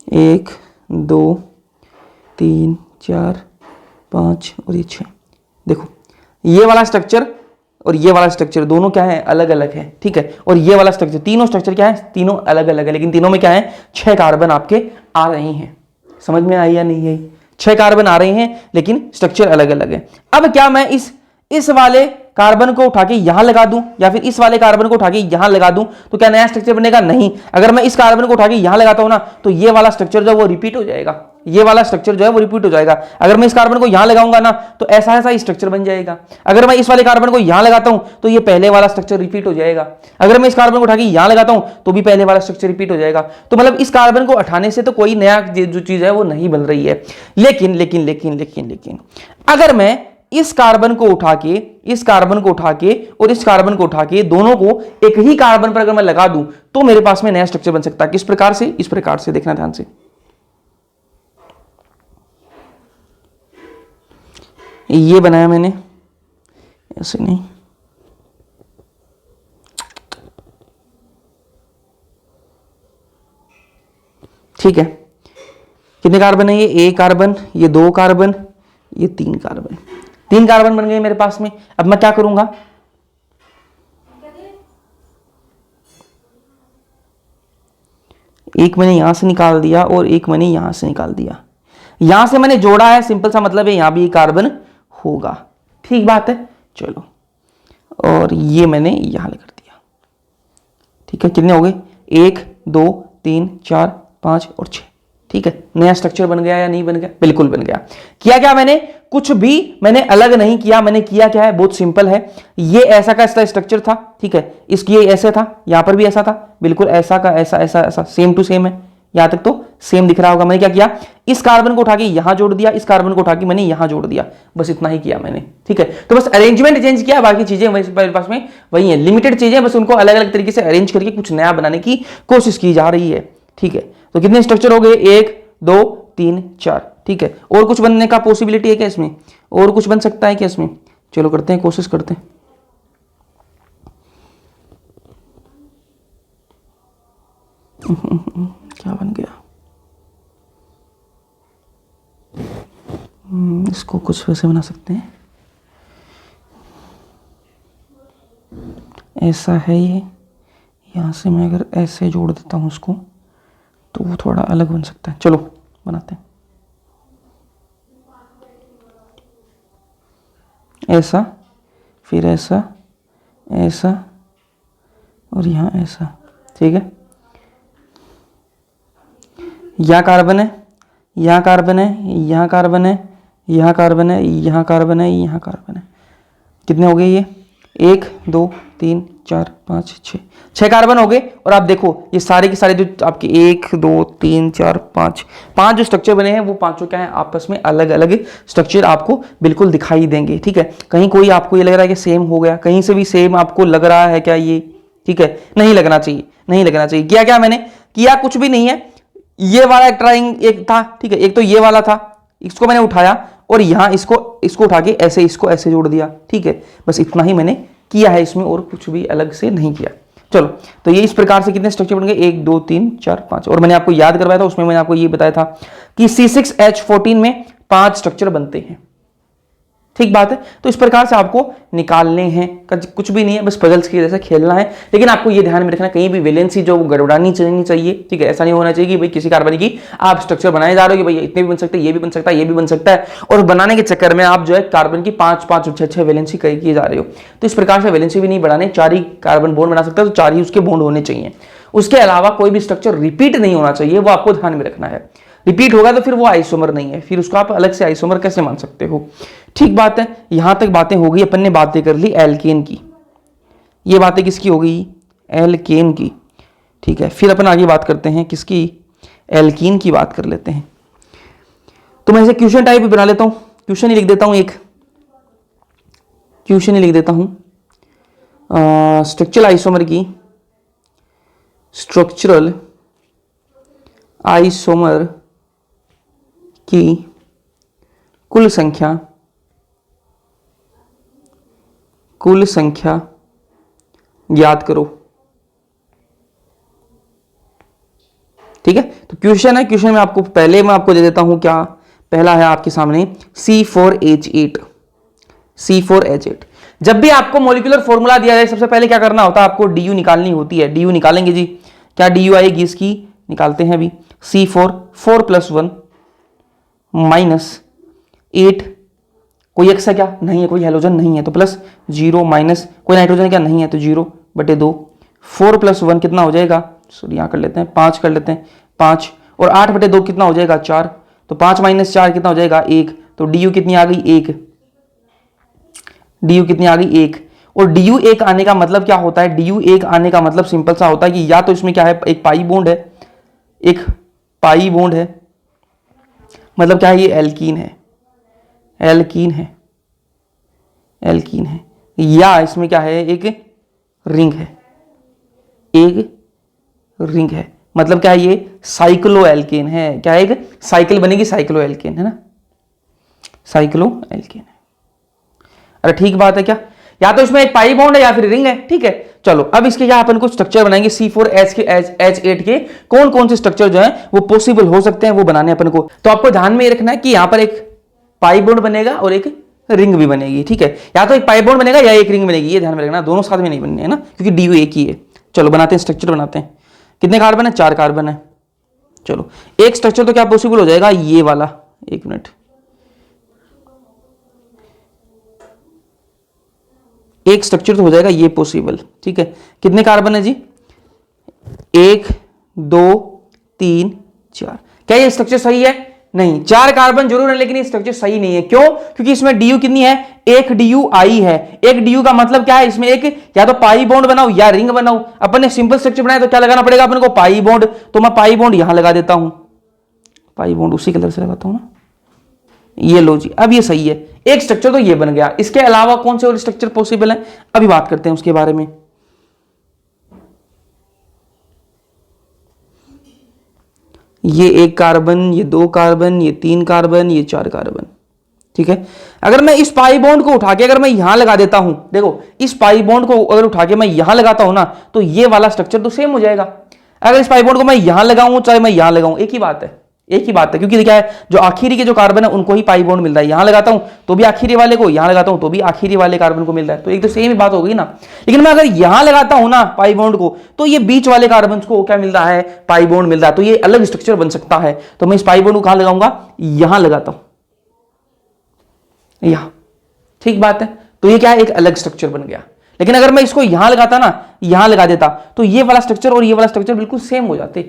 एक 2 3 4 5 और ये 6, देखो ये वाला स्ट्रक्चर और ये वाला स्ट्रक्चर दोनों क्या है, अलग अलग है, ठीक है। और ये वाला स्ट्रक्चर, तीनों स्ट्रक्चर क्या है, तीनों अलग अलग है, लेकिन तीनों में क्या है, 6 कार्बन आपके आ रहे हैं। समझ में आई या नहीं आई? 6 कार्बन आ रहे हैं लेकिन स्ट्रक्चर अलग अलग है। अब क्या मैं इस वाले कार्बन को उठा के यहां लगा दूं या फिर इस वाले कार्बन को उठा के यहां लगा दूं तो क्या नया स्ट्रक्चर बनेगा? नहीं। अगर मैं इस कार्बन को उठा के यहां लगाता हूं ना तो ये वाला स्ट्रक्चर जो है वो रिपीट हो जाएगा, ये वाला स्ट्रक्चर जो है वो रिपीट हो जाएगा। अगर मैं इस कार्बन को यहां लगाऊंगा ना तो ऐसा ऐसा स्ट्रक्चर बन जाएगा। अगर मैं इस वाले कार्बन को यहां लगाता हूं तो ये पहले वाला स्ट्रक्चर रिपीट हो जाएगा। अगर मैं इस कार्बन को उठा के यहां लगाता हूं तो भी पहले वाला स्ट्रक्चर रिपीट हो जाएगा। तो मतलब इस कार्बन को हटाने से तो कोई नया जो चीज है वो नहीं बन रही है। लेकिन लेकिन लेकिन लेकिन लेकिन अगर मैं इस कार्बन को उठा के और इस कार्बन को उठा के दोनों को एक ही कार्बन पर अगर मैं लगा दूं तो मेरे पास में नया स्ट्रक्चर बन सकता है। किस प्रकार से? इस प्रकार से, देखना ध्यान से। ये बनाया मैंने, ऐसे नहीं, ठीक है। कितने कार्बन है ये? 1 कार्बन, ये 2 कार्बन, ये 3 कार्बन, 3 कार्बन बन गए मेरे पास में। अब मैं क्या करूंगा, एक मैंने यहां से निकाल दिया और एक मैंने यहां से निकाल दिया। यहां से मैंने जोड़ा है, सिंपल सा मतलब है यहां भी कार्बन होगा, ठीक बात है। चलो और ये मैंने यहां कर दिया, ठीक है। कितने हो गए? 1 2 3 4 5 और 6, ठीक है। नया स्ट्रक्चर बन गया या नहीं बन गया? बिल्कुल बन गया। किया क्या मैंने? कुछ भी मैंने अलग नहीं किया। मैंने किया क्या है, बहुत सिंपल है। ये ऐसा का ऐसा स्ट्रक्चर था, ठीक है, इसकी ये ऐसे था, यहां पर भी ऐसा था, बिल्कुल ऐसा का ऐसा ऐसा ऐसा सेम टू सेम है। यहां तक तो सेम दिख रहा होगा। मैंने क्या किया, इस कार्बन को उठा के यहां जोड़ दिया, इस कार्बन को उठा के मैंने यहां जोड़ दिया, बस इतना ही किया मैंने, ठीक है। तो बस अरेंजमेंट चेंज किया, बाकी चीजें मेरे पास में वही है, लिमिटेड चीजें, बस उनको अलग अलग तरीके से अरेंज करके कुछ नया बनाने की कोशिश की जा रही है, ठीक है। तो कितने स्ट्रक्चर हो गए? 1 2 3 4, ठीक है। और कुछ बनने का पॉसिबिलिटी है क्या इसमें? और कुछ बन सकता है क्या इसमें? चलो करते हैं, कोशिश करते हैं। क्या बन गया? इसको कुछ वैसे बना सकते हैं, ऐसा है ये, यहाँ से मैं अगर ऐसे जोड़ देता हूँ उसको तो वो थोड़ा अलग बन सकता है। चलो बनाते हैं, ऐसा, फिर ऐसा, ऐसा और यहाँ ऐसा, ठीक है। यहाँ कार्बन है, यहाँ कार्बन है, यहाँ कार्बन है, यहाँ कार्बन है, यहाँ कार्बन है, यहाँ कार्बन है, कितने हो गए ये, 1 2 3 4 5 6 कार्बन हो गए। और आप देखो ये सारे के सारे जो आपके 1 2 3 4 5 जो स्ट्रक्चर बने हैं वो पांचों क्या है, आपस में अलग अलग स्ट्रक्चर आपको बिल्कुल दिखाई देंगे। ठीक है, कहीं कोई आपको ये लग रहा है कि सेम हो गया, कहीं से भी सेम आपको लग रहा है क्या ये, ठीक है, नहीं लगना चाहिए, नहीं लगना चाहिए। किया क्या मैंने, किया कुछ भी नहीं है। ये वाला एक ट्राइंग एक था, ठीक है, एक तो ये वाला था, इसको मैंने उठाया और यहां इसको उठा के ऐसे इसको ऐसे जोड़ दिया। ठीक है, बस इतना ही मैंने किया है इसमें, और कुछ भी अलग से नहीं किया। चलो, तो ये इस प्रकार से कितने स्ट्रक्चर बन गए, 1 2 3 4 5। और मैंने आपको याद करवाया था, उसमें मैंने आपको ये बताया था कि C6H14 में 5 स्ट्रक्चर बनते हैं। ठीक बात है, तो इस प्रकार से आपको निकालने हैं, कुछ भी नहीं है, बस पजल्स की जैसे खेलना है। लेकिन आपको ये ध्यान में रखना, कहीं भी वैलेंसी जो गड़बड़ानी नहीं चाहिए। ठीक है, ऐसा नहीं होना चाहिए कि भाई किसी कार्बन की आप स्ट्रक्चर बनाए जा रहे हो कि भाई इतने भी बन सकते हैं, ये भी बन सकता है, ये भी बन सकता है, और बनाने के चक्कर में आप जो है कार्बन की 5 6 वैलेंसी किए जा रहे हो। तो इस प्रकार से वैलेंसी भी नहीं बढ़ाने, 4 ही कार्बन बॉन्ड बना सकता है, तो 4 ही उसके बॉन्ड होने चाहिए। उसके अलावा कोई भी स्ट्रक्चर रिपीट नहीं होना चाहिए, वो आपको ध्यान में रखना है। रिपीट होगा तो फिर वो आइसोमर नहीं है, फिर उसको आप अलग से आइसोमर कैसे मान सकते हो। ठीक बात है, यहां तक बातें हो गई, अपन ने बातें कर ली एल्केन की। ये बातें किसकी हो गई, एल्केन की। ठीक है, फिर अपन आगे बात करते हैं किसकी, एल्कीन की बात कर लेते हैं। तो मैं इसे क्वेश्चन टाइप बना लेता हूं, क्वेश्चन ही लिख देता हूं, एक क्वेश्चन ही लिख देता हूं, स्ट्रक्चरल आइसोमर की, स्ट्रक्चरल आइसोमर की कुल संख्या ज्ञात करो। ठीक है, तो क्वेश्चन है, क्वेश्चन में आपको पहले मैं आपको दे देता हूं क्या, पहला है आपके सामने C4H8। C4H8, जब भी आपको मॉलिक्यूलर फॉर्मूला दिया जाए सबसे पहले क्या करना होता है, आपको DU निकालनी होती है। DU निकालेंगे जी, क्या DU आएगी इसकी, निकालते हैं अभी। C4 4 + 1 -8, कोई एक्स है क्या, नहीं है, कोई हेलोजन नहीं है तो +0 माइनस कोई नाइट्रोजन है क्या, नहीं है तो 0/2। 4 + 1 कितना हो जाएगा, सॉरी यहां कर लेते हैं 5 कर लेते हैं, 5 और 8/2 कितना हो जाएगा 4, तो 5 - 4 कितना हो जाएगा 1, तो DU कितनी आ गई 1, DU कितनी आ गई 1। और DU 1 आने का मतलब क्या होता है, DU 1 आने का मतलब सिंपल सा होता है कि या तो इसमें क्या है, एक पाई बॉन्ड है, एक पाई बॉन्ड है, मतलब क्या है, ये एल्कीन है, एल्कीन है, एल्कीन है, या इसमें क्या है, एक रिंग है, एक रिंग है, मतलब क्या है, ये साइक्लो एल्केन है। क्या है, एक साइकिल बनेगी, साइक्लो एल्केन है ना, साइक्लो एल्केन है। अरे ठीक बात है क्या, या तो इसमें एक पाई बॉन्ड है या फिर रिंग है। ठीक है, चलो अब इसके क्या अपन को स्ट्रक्चर बनाएंगे, C4H8 के कौन कौन से स्ट्रक्चर जो है वो पॉसिबल हो सकते हैं वो बनाने अपन को। तो आपको ध्यान में रखना है कि यहां पर एक पाई बॉन्ड बनेगा और एक रिंग भी बनेगी। ठीक है, या तो एक पाई बॉन्ड बनेगा या एक रिंग बनेगी, ये ध्यान में रखना, दोनों साथ में नहीं बनने है ना, क्योंकि DU एक ही है। चलो बनाते हैं, स्ट्रक्चर बनाते हैं। कितने कार्बन है, 4 कार्बन है। चलो एक स्ट्रक्चर तो क्या पॉसिबल हो जाएगा, ये वाला, एक मिनट, एक स्ट्रक्चर तो हो जाएगा ये पॉसिबल। ठीक है, कितने कार्बन है जी, 1 2 3 4। क्या ये स्ट्रक्चर सही है, नहीं, 4 कार्बन जरूर है लेकिन ये स्ट्रक्चर सही नहीं है। क्यों, क्योंकि इसमें DU कितनी है, एक DU आई है। एक DU का मतलब क्या है, इसमें एक या तो पाई बॉन्ड बनाओ या रिंग बनाओ। अपन ने सिंपल स्ट्रक्चर बनाया तो क्या लगाना पड़ेगा अपन को, पाई बॉन्ड। तो मैं पाई बॉन्ड यहां लगा देता हूं, पाई बॉन्ड उसी कलर से लगाता हूं ना, ये लो जी, अब ये सही है, एक स्ट्रक्चर तो ये बन गया। इसके अलावा कौन से और स्ट्रक्चर पॉसिबल है, अभी बात करते हैं उसके बारे में। ये 1 कार्बन, ये 2 कार्बन, ये 3 कार्बन, ये 4 कार्बन। ठीक है, अगर मैं इस पाई बॉन्ड को उठा के अगर मैं यहां लगा देता हूं, देखो इस पाई बॉन्ड को अगर उठा के मैं यहां लगाता हूं ना, तो ये वाला स्ट्रक्चर तो सेम हो जाएगा। अगर इस पाई बॉन्ड को मैं यहां लगाऊं चाहे मैं यहां लगाऊं, एक ही बात है, एक ही बात है। क्योंकि क्या है, जो आखिरी के जो कार्बन है उनको ही पाई बॉन्ड मिल रहा है। यहां लगाता हूं तो भी आखिरी वाले को, यहां लगाता हूं तो भी आखिरी वाले कार्बन को मिल रहा है, तो एक तो सेम ही बात हो गई ना। लेकिन मैं अगर यहां लगाता हूं ना पाई बॉन्ड को, तो ये बीच वाले कार्बन को क्या मिल रहा है, पाई बॉन्ड मिल रहा है, तो ये अलग स्ट्रक्चर बन सकता है। तो मैं इस पाई बॉन्ड को कहां लगाऊंगा, यहां लगाता हूं, यहां। ठीक बात है, तो ये क्या है, एक अलग स्ट्रक्चर बन गया। लेकिन अगर मैं इसको यहां लगाता ना, यहां लगा देता, तो ये वाला स्ट्रक्चर और ये वाला स्ट्रक्चर बिल्कुल सेम हो जाते,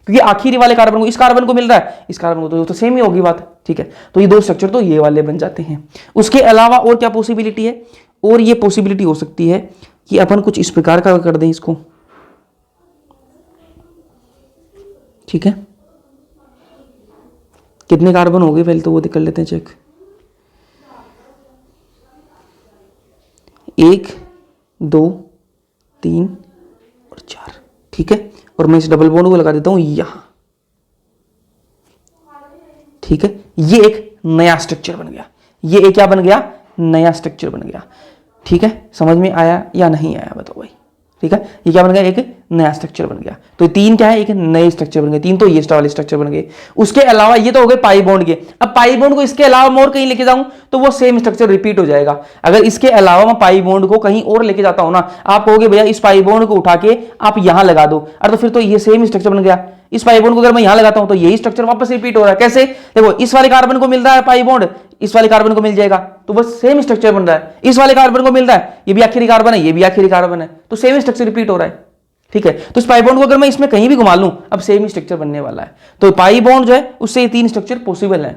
क्योंकि आखिरी वाले कार्बन को इस कार्बन को मिल रहा है, इस कार्बन को तो सेम ही होगी बात। ठीक है, तो ये दो स्ट्रक्चर तो ये वाले बन जाते हैं। उसके अलावा और क्या पॉसिबिलिटी है, और ये पॉसिबिलिटी हो सकती है कि अपन कुछ इस प्रकार का कर दें इसको, ठीक है। कितने कार्बन हो गए पहले तो वो कर लेते हैं चेक। 1 2 3 और 4, ठीक है। और मैं इस डबल बॉन्ड को लगा देता हूं यहां, ठीक है। ये एक नया स्ट्रक्चर बन गया, ये एक क्या बन गया, नया स्ट्रक्चर बन गया, ठीक है। समझ में आया या नहीं आया बताओ भाई, ठीक है। ये क्या बन गया, एक नया स्ट्रक्चर बन गया। तो 3 क्या है, एक नए स्ट्रक्चर बन गए। 3 तो ये वाले स्ट्रक्चर बन गए। उसके अलावा ये तो हो गए पाई बॉन्ड के। अब पाई बॉन्ड को इसके अलावा मैं और कहीं लेके जाऊं तो वो सेम स्ट्रक्चर रिपीट हो जाएगा। अगर इसके अलावा मैं पाई बॉन्ड को कहीं और लेके जाता हूं ना, आप कहोगे भैया इस पाई बॉन्ड को उठा के आप यहां लगा दो, अरे तो फिर तो ये सेम स्ट्रक्चर बन गया। इस पाई बॉन्ड को अगर मैं यहां लगाता हूं तो यही स्ट्रक्चर वापस रिपीट हो रहा है। कैसे, देखो इस वाले कार्बन को मिल रहा है पाई बॉन्ड, इस वाले कार्बन को मिल जाएगा, तो बस सेम स्ट्रक्चर बन रहा है। इस वाले कार्बन को मिल रहा है, ये भी आखिरी कार्बन है, ये भी आखिरी कार्बन है, तो सेम स्ट्रक्चर रिपीट हो रहा है, ठीक है। तो इस पाई बॉन्ड को अगर मैं इसमें कहीं भी घुमा लूं, अब सेम ही स्ट्रक्चर बनने वाला है। तो पाई बॉन्ड जो है उससे ये 3 स्ट्रक्चर पॉसिबल है।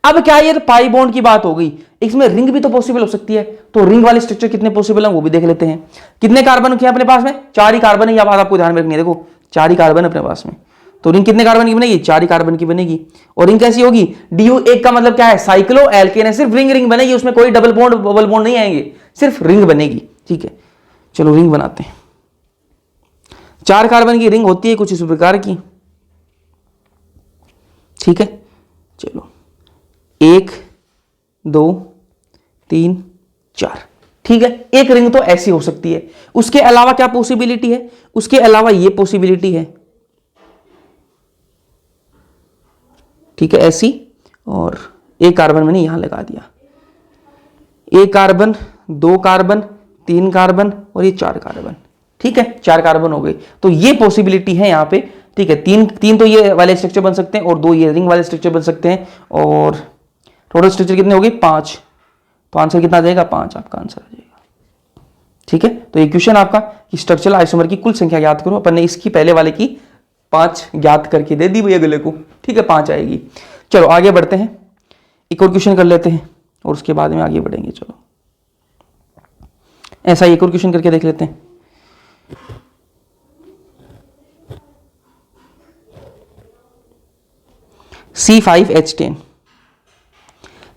अब क्या ये पाई बॉन्ड की बात हो गई, इसमें रिंग भी तो पॉसिबल हो सकती है। तो रिंग वाले स्ट्रक्चर कितने पॉसिबल हैं वो भी देख लेते हैं। कितने कार्बन क्या अपने पास में, 4 ही कार्बन है। यह बात आपको ध्यान में रखनी है, देखो 4 ही कार्बन है अपने पास में। तो रिंग कितने कार्बन की बनेगी, 4 ही कार्बन की बनेगी। और रिंग कैसी होगी, DU1 का मतलब क्या है, साइक्लो एल्केन है। सिर्फ रिंग रिंग बनेगी, उसमें कोई डबल बॉन्ड नहीं आएंगे, सिर्फ रिंग बनेगी, ठीक है। चलो रिंग बनाते हैं। 4 कार्बन की रिंग होती है कुछ इस प्रकार की, ठीक है। चलो 1 2 3 4, ठीक है। एक रिंग तो ऐसी हो सकती है। उसके अलावा क्या पॉसिबिलिटी है, उसके अलावा ये पॉसिबिलिटी है, ठीक है, ऐसी। और एक कार्बन मैंने यहां लगा दिया, 1 कार्बन 2 कार्बन 3 कार्बन और ये 4 कार्बन, ठीक है। 4 कार्बन हो गए। तो ये पॉसिबिलिटी है यहां पे, ठीक है। 3 तो ये वाले स्ट्रक्चर बन सकते हैं और 2 ये रिंग वाले स्ट्रक्चर बन सकते हैं। और टोटल स्ट्रक्चर कितने हो गए, 5। तो आंसर कितना आ जाएगा, 5 आपका आंसर आ जाएगा, ठीक है। तो ये क्वेश्चन आपका कि स्ट्रक्चरल आइसोमर की कुल संख्या ज्ञात करो। अपन ने इसकी पहले वाले की 5 ज्ञात करके दे दी भैया अगले को, ठीक है, 5 आएगी। चलो आगे बढ़ते हैं, एक और क्वेश्चन कर लेते हैं और उसके बाद में आगे बढ़ेंगे। चलो ऐसा एक और क्वेश्चन करके देख लेते हैं। C5H10,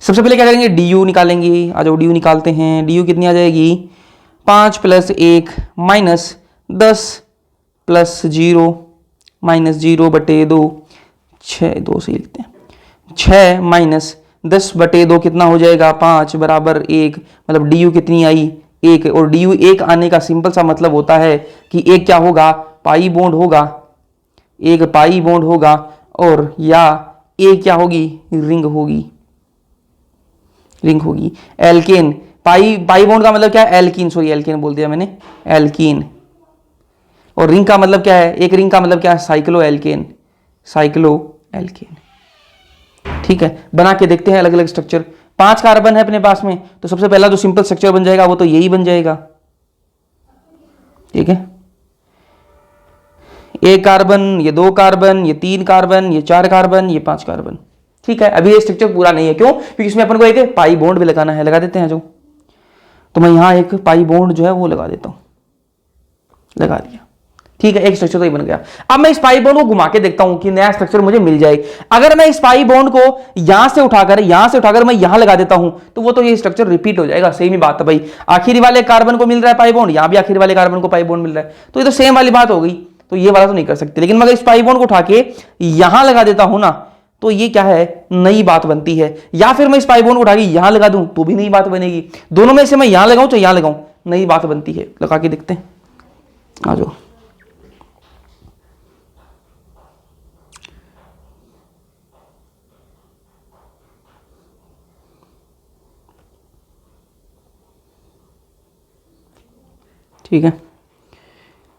सबसे पहले क्या करेंगे, DU निकालेंगे। आ जाओ DU निकालते हैं। DU कितनी आ जाएगी, 5 + 1 - 10 + 0 - 0/2, 6 2 से लिखते हैं, 6 - 10/2 कितना हो जाएगा, 5 = 1। मतलब DU कितनी आई, 1। और DU 1 आने का सिंपल सा मतलब होता है कि एक क्या होगा, पाई बॉन्ड होगा, एक पाई बॉन्ड होगा, और या एक क्या होगी, रिंग होगी, रिंग होगी। एल्केन, पाई बॉन्ड का मतलब क्या है, एल्कीन, सॉरी एल्केन बोल दिया मैंने, एल्कीन। और रिंग का मतलब क्या है, एक रिंग का मतलब क्या है, साइक्लो एल्केन, साइक्लो एल्केन, ठीक है। बना के देखते हैं अलग अलग स्ट्रक्चर। 5 कार्बन है अपने पास में, तो सबसे पहला जो सिंपल स्ट्रक्चर बन जाएगा वो तो यही बन जाएगा, ठीक है। 1 कार्बन, ये 2 कार्बन, ये 3 कार्बन, ये 4 कार्बन, ये 5 कार्बन, ठीक है। अभी ये स्ट्रक्चर पूरा नहीं है, क्यों, क्योंकि इसमें अपन को एक पाई बॉन्ड भी लगाना है। लगा देते हैं जो, तो मैं यहां एक पाई बॉन्ड जो है वो लगा देता हूं, लगा दिया, ठीक है। एक स्ट्रक्चर तो ये बन गया। अब मैं इस पाई बॉन्ड को घुमा के देखता हूं कि नया स्ट्रक्चर मुझे मिल जाए। अगर मैं इस पाई बॉन्ड को यहां से उठाकर मैं यहां लगा देता हूं, तो वो तो ये स्ट्रक्चर रिपीट हो जाएगा। सेम ही बात है भाई, आखिरी वाले कार्बन को मिल रहा है पाई बॉन्ड, यहां भी आखिरी वाले कार्बन को पाई बॉन्ड मिल रहा है, तो ये तो सेम वाली बात हो गई। तो ये वाला तो नहीं कर सकते। लेकिन मैं इस पाई बॉन्ड को उठा के यहां लगा देता हूं ना, तो ये क्या है, नई बात बनती है। या फिर मैं इस पाई बॉन्ड को उठा के यहां लगा दूं तो भी नई बात बनेगी। दोनों में से मैं यहां लगाऊं तो यहां लगाऊं, नई बात बनती है। लगा के देखते हैं, आ जाओ। ठीक है,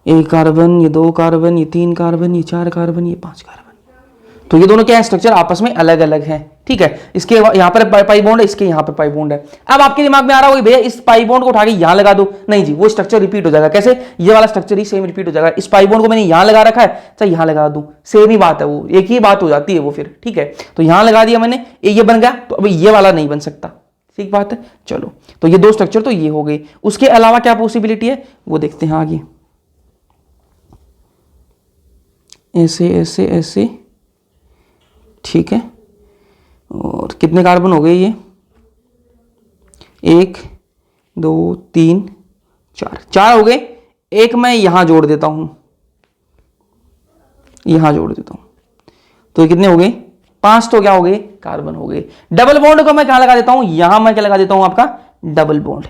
1 कार्बन, ये 2 कार्बन, ये 3 कार्बन, ये 4 कार्बन, ये 5 कार्बन। तो ये दोनों क्या है, स्ट्रक्चर आपस में अलग अलग हैं, ठीक है। इसके यहाँ पर पाई बॉन्ड है, इसके यहाँ पर पाई बॉन्ड है। अब आपके दिमाग में आ रहा होगा भैया इस पाई बॉन्ड को उठा के यहाँ लगा दो, नहीं जी, वो स्ट्रक्चर रिपीट हो जाएगा। कैसे, ये वाला स्ट्रक्चर ही सेम रिपीट हो जाएगा। इस पाई बॉन्ड को मैंने यहाँ लगा रखा है, चाहे यहाँ लगा दूं, सेम ही बात है, वो एक ही बात हो जाती है वो फिर, ठीक है। तो यहाँ लगा दिया मैंने, ये बन गया, तो अब ये वाला नहीं बन सकता, ठीक बात है। चलो, तो ये 2 स्ट्रक्चर तो ये हो गए। उसके अलावा क्या पॉसिबिलिटी है वो देखते हैं आगे। ऐसे ऐसे ऐसे, ठीक है। और कितने कार्बन हो गए ये? 1 2 3 4 हो गए। एक मैं यहां जोड़ देता हूं, यहां जोड़ देता हूं, तो कितने हो गए? 5 तो क्या हो गए? कार्बन हो गए। डबल बॉन्ड को मैं कहां लगा देता हूं? यहां मैं क्या लगा देता हूं? आपका डबल बॉन्ड।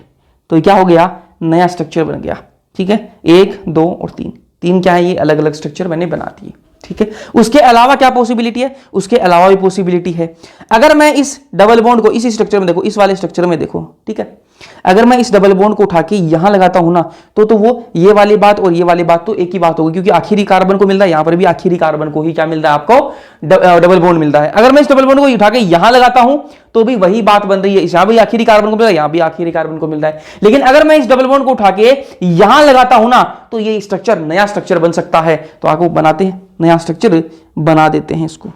तो क्या हो गया? नया स्ट्रक्चर बन गया। ठीक है, 1 2 और 3 क्या है? ये अलग अलग स्ट्रक्चर मैंने बना दिए। ठीक है, उसके अलावा क्या पॉसिबिलिटी है? उसके अलावा भी पॉसिबिलिटी है। अगर मैं इस डबल बॉन्ड को इस स्ट्रक्चर में देखो, इस वाले स्ट्रक्चर में देखो, ठीक है, अगर मैं इस डबल बॉन्ड को उठा के यहां लगाता हूं ना, तो वो ये वाली बात और ये वाली बात तो एक ही बात होगी, क्योंकि आखिरी कार्बन को मिल रहा है, यहां पर भी आखिरी कार्बन को ही क्या मिल रहा है? आपको डबल बॉन्ड मिल रहा है। अगर मैं इस डबल बॉन्ड को उठा के यहां लगाता हूं तो भी वही बात बन रही है, यहां भी आखिरी कार्बन को मिल रहा है, यहां भी आखिरी कार्बन को मिल रहा है। लेकिन अगर मैं इस डबल बॉन्ड को उठा के यहां लगाता हूं ना, तो ये स्ट्रक्चर नया स्ट्रक्चर बन सकता है। तो आपको बनाते हैं, नया स्ट्रक्चर बना देते हैं इसको।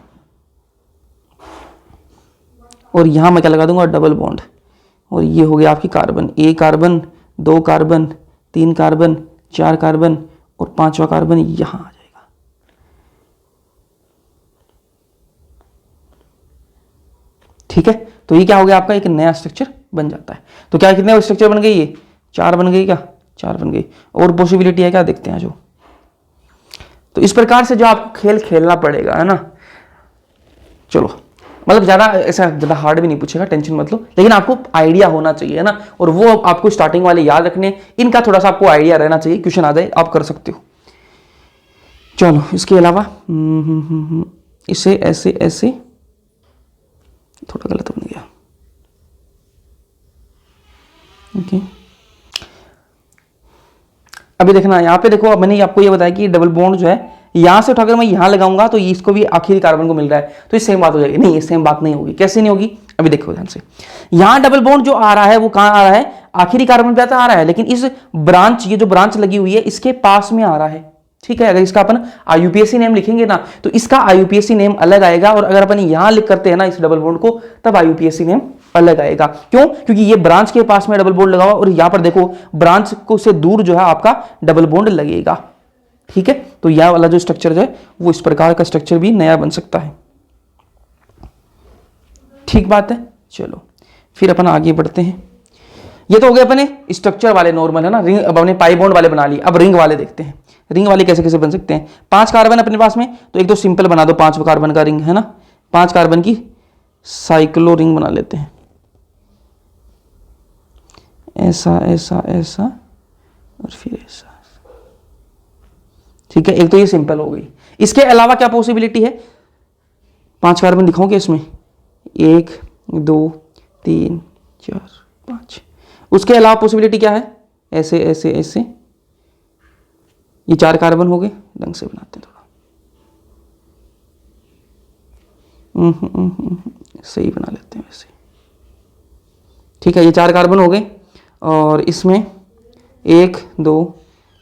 और यहां मैं क्या लगा दूंगा? Double bond. और ये हो गया आपकी carbon, 1 carbon 2 carbon 3 carbon 4 carbon और 5वां कार्बन यहां आ जाएगा। ठीक है, तो ये क्या हो गया? आपका एक नया स्ट्रक्चर बन जाता है। तो क्या कितने स्ट्रक्चर बन गए? ये 4 बन गई। क्या 4 बन गई? और पॉसिबिलिटी है क्या? देखते हैं जो। तो इस प्रकार से जो आपको खेल खेलना पड़ेगा, है ना। चलो, मतलब ज़्यादा ऐसा ज़्यादा हार्ड भी नहीं पूछेगा, टेंशन मत लो, लेकिन आपको आइडिया होना चाहिए, है ना। और वो आपको स्टार्टिंग वाले याद रखने, इनका थोड़ा सा आपको आइडिया रहना चाहिए, क्वेश्चन आ जाए आप कर सकते हो। चलो, इसके अलावा इसे ऐसे ऐसे, थोड़ा गलत बन गया। ओके, अभी देखना यहाँ पे देखो, अब मैंने आपको ये बताया कि डबल बॉन्ड जो है यहां से उठाकर मैं यहां लगाऊंगा तो इसको भी आखिरी कार्बन को मिल रहा है, तो ये सेम बात हो जाएगी। नहीं, ये सेम बात नहीं होगी। कैसे नहीं होगी? अभी देखो ध्यान से, यहां डबल बॉन्ड जो आ रहा है वो कहां आ रहा है? आखिरी कार्बन पे आ रहा है, लेकिन इस ब्रांच, ये जो ब्रांच लगी हुई है इसके पास में आ रहा है। ठीक है, अगर इसका अपन आईयूपीएसी नेम लिखेंगे ना, तो इसका आईयूपीएसी नेम अलग आएगा, और अगर अपन यहां लिख करते हैं ना इस डबल बॉन्ड को, तब आईयूपीएसी नेम अलग आएगा। क्यों? क्योंकि ये ब्रांच के पास में डबल बॉन्ड लगा हुआ, और यहां पर देखो ब्रांच को से दूर जो है आपका डबल बॉन्ड लगेगा। ठीक है, तो यह वाला जो स्ट्रक्चर है वो इस प्रकार का स्ट्रक्चर भी नया बन सकता है। ठीक बात है। चलो, फिर अपन आगे बढ़ते हैं। ये तो हो गए अपने स्ट्रक्चर वाले नॉर्मल, है ना। रिंग, अब हमने पाई बॉन्ड वाले बना लिए, अब रिंग वाले देखते हैं। रिंग वाले कैसे कैसे बन सकते हैं? 5 कार्बन अपने पास में, तो एक तो सिंपल बना दो 5 कार्बन का रिंग, है ना। 5 कार्बन की साइक्लो रिंग बना लेते हैं, ऐसा ऐसा ऐसा और फिर ऐसा। ठीक है, एक तो ये सिंपल हो गई। इसके अलावा क्या पॉसिबिलिटी है? 5 कार्बन दिखाओगे इसमें, 1 2 3 4 5। उसके अलावा पॉसिबिलिटी क्या है? ऐसे ऐसे ऐसे, ये 4 कार्बन हो गए। ढंग से बनाते हैं थोड़ा, सही बना लेते हैं वैसे। ठीक है, ये 4 कार्बन हो गए, और इसमें 1 2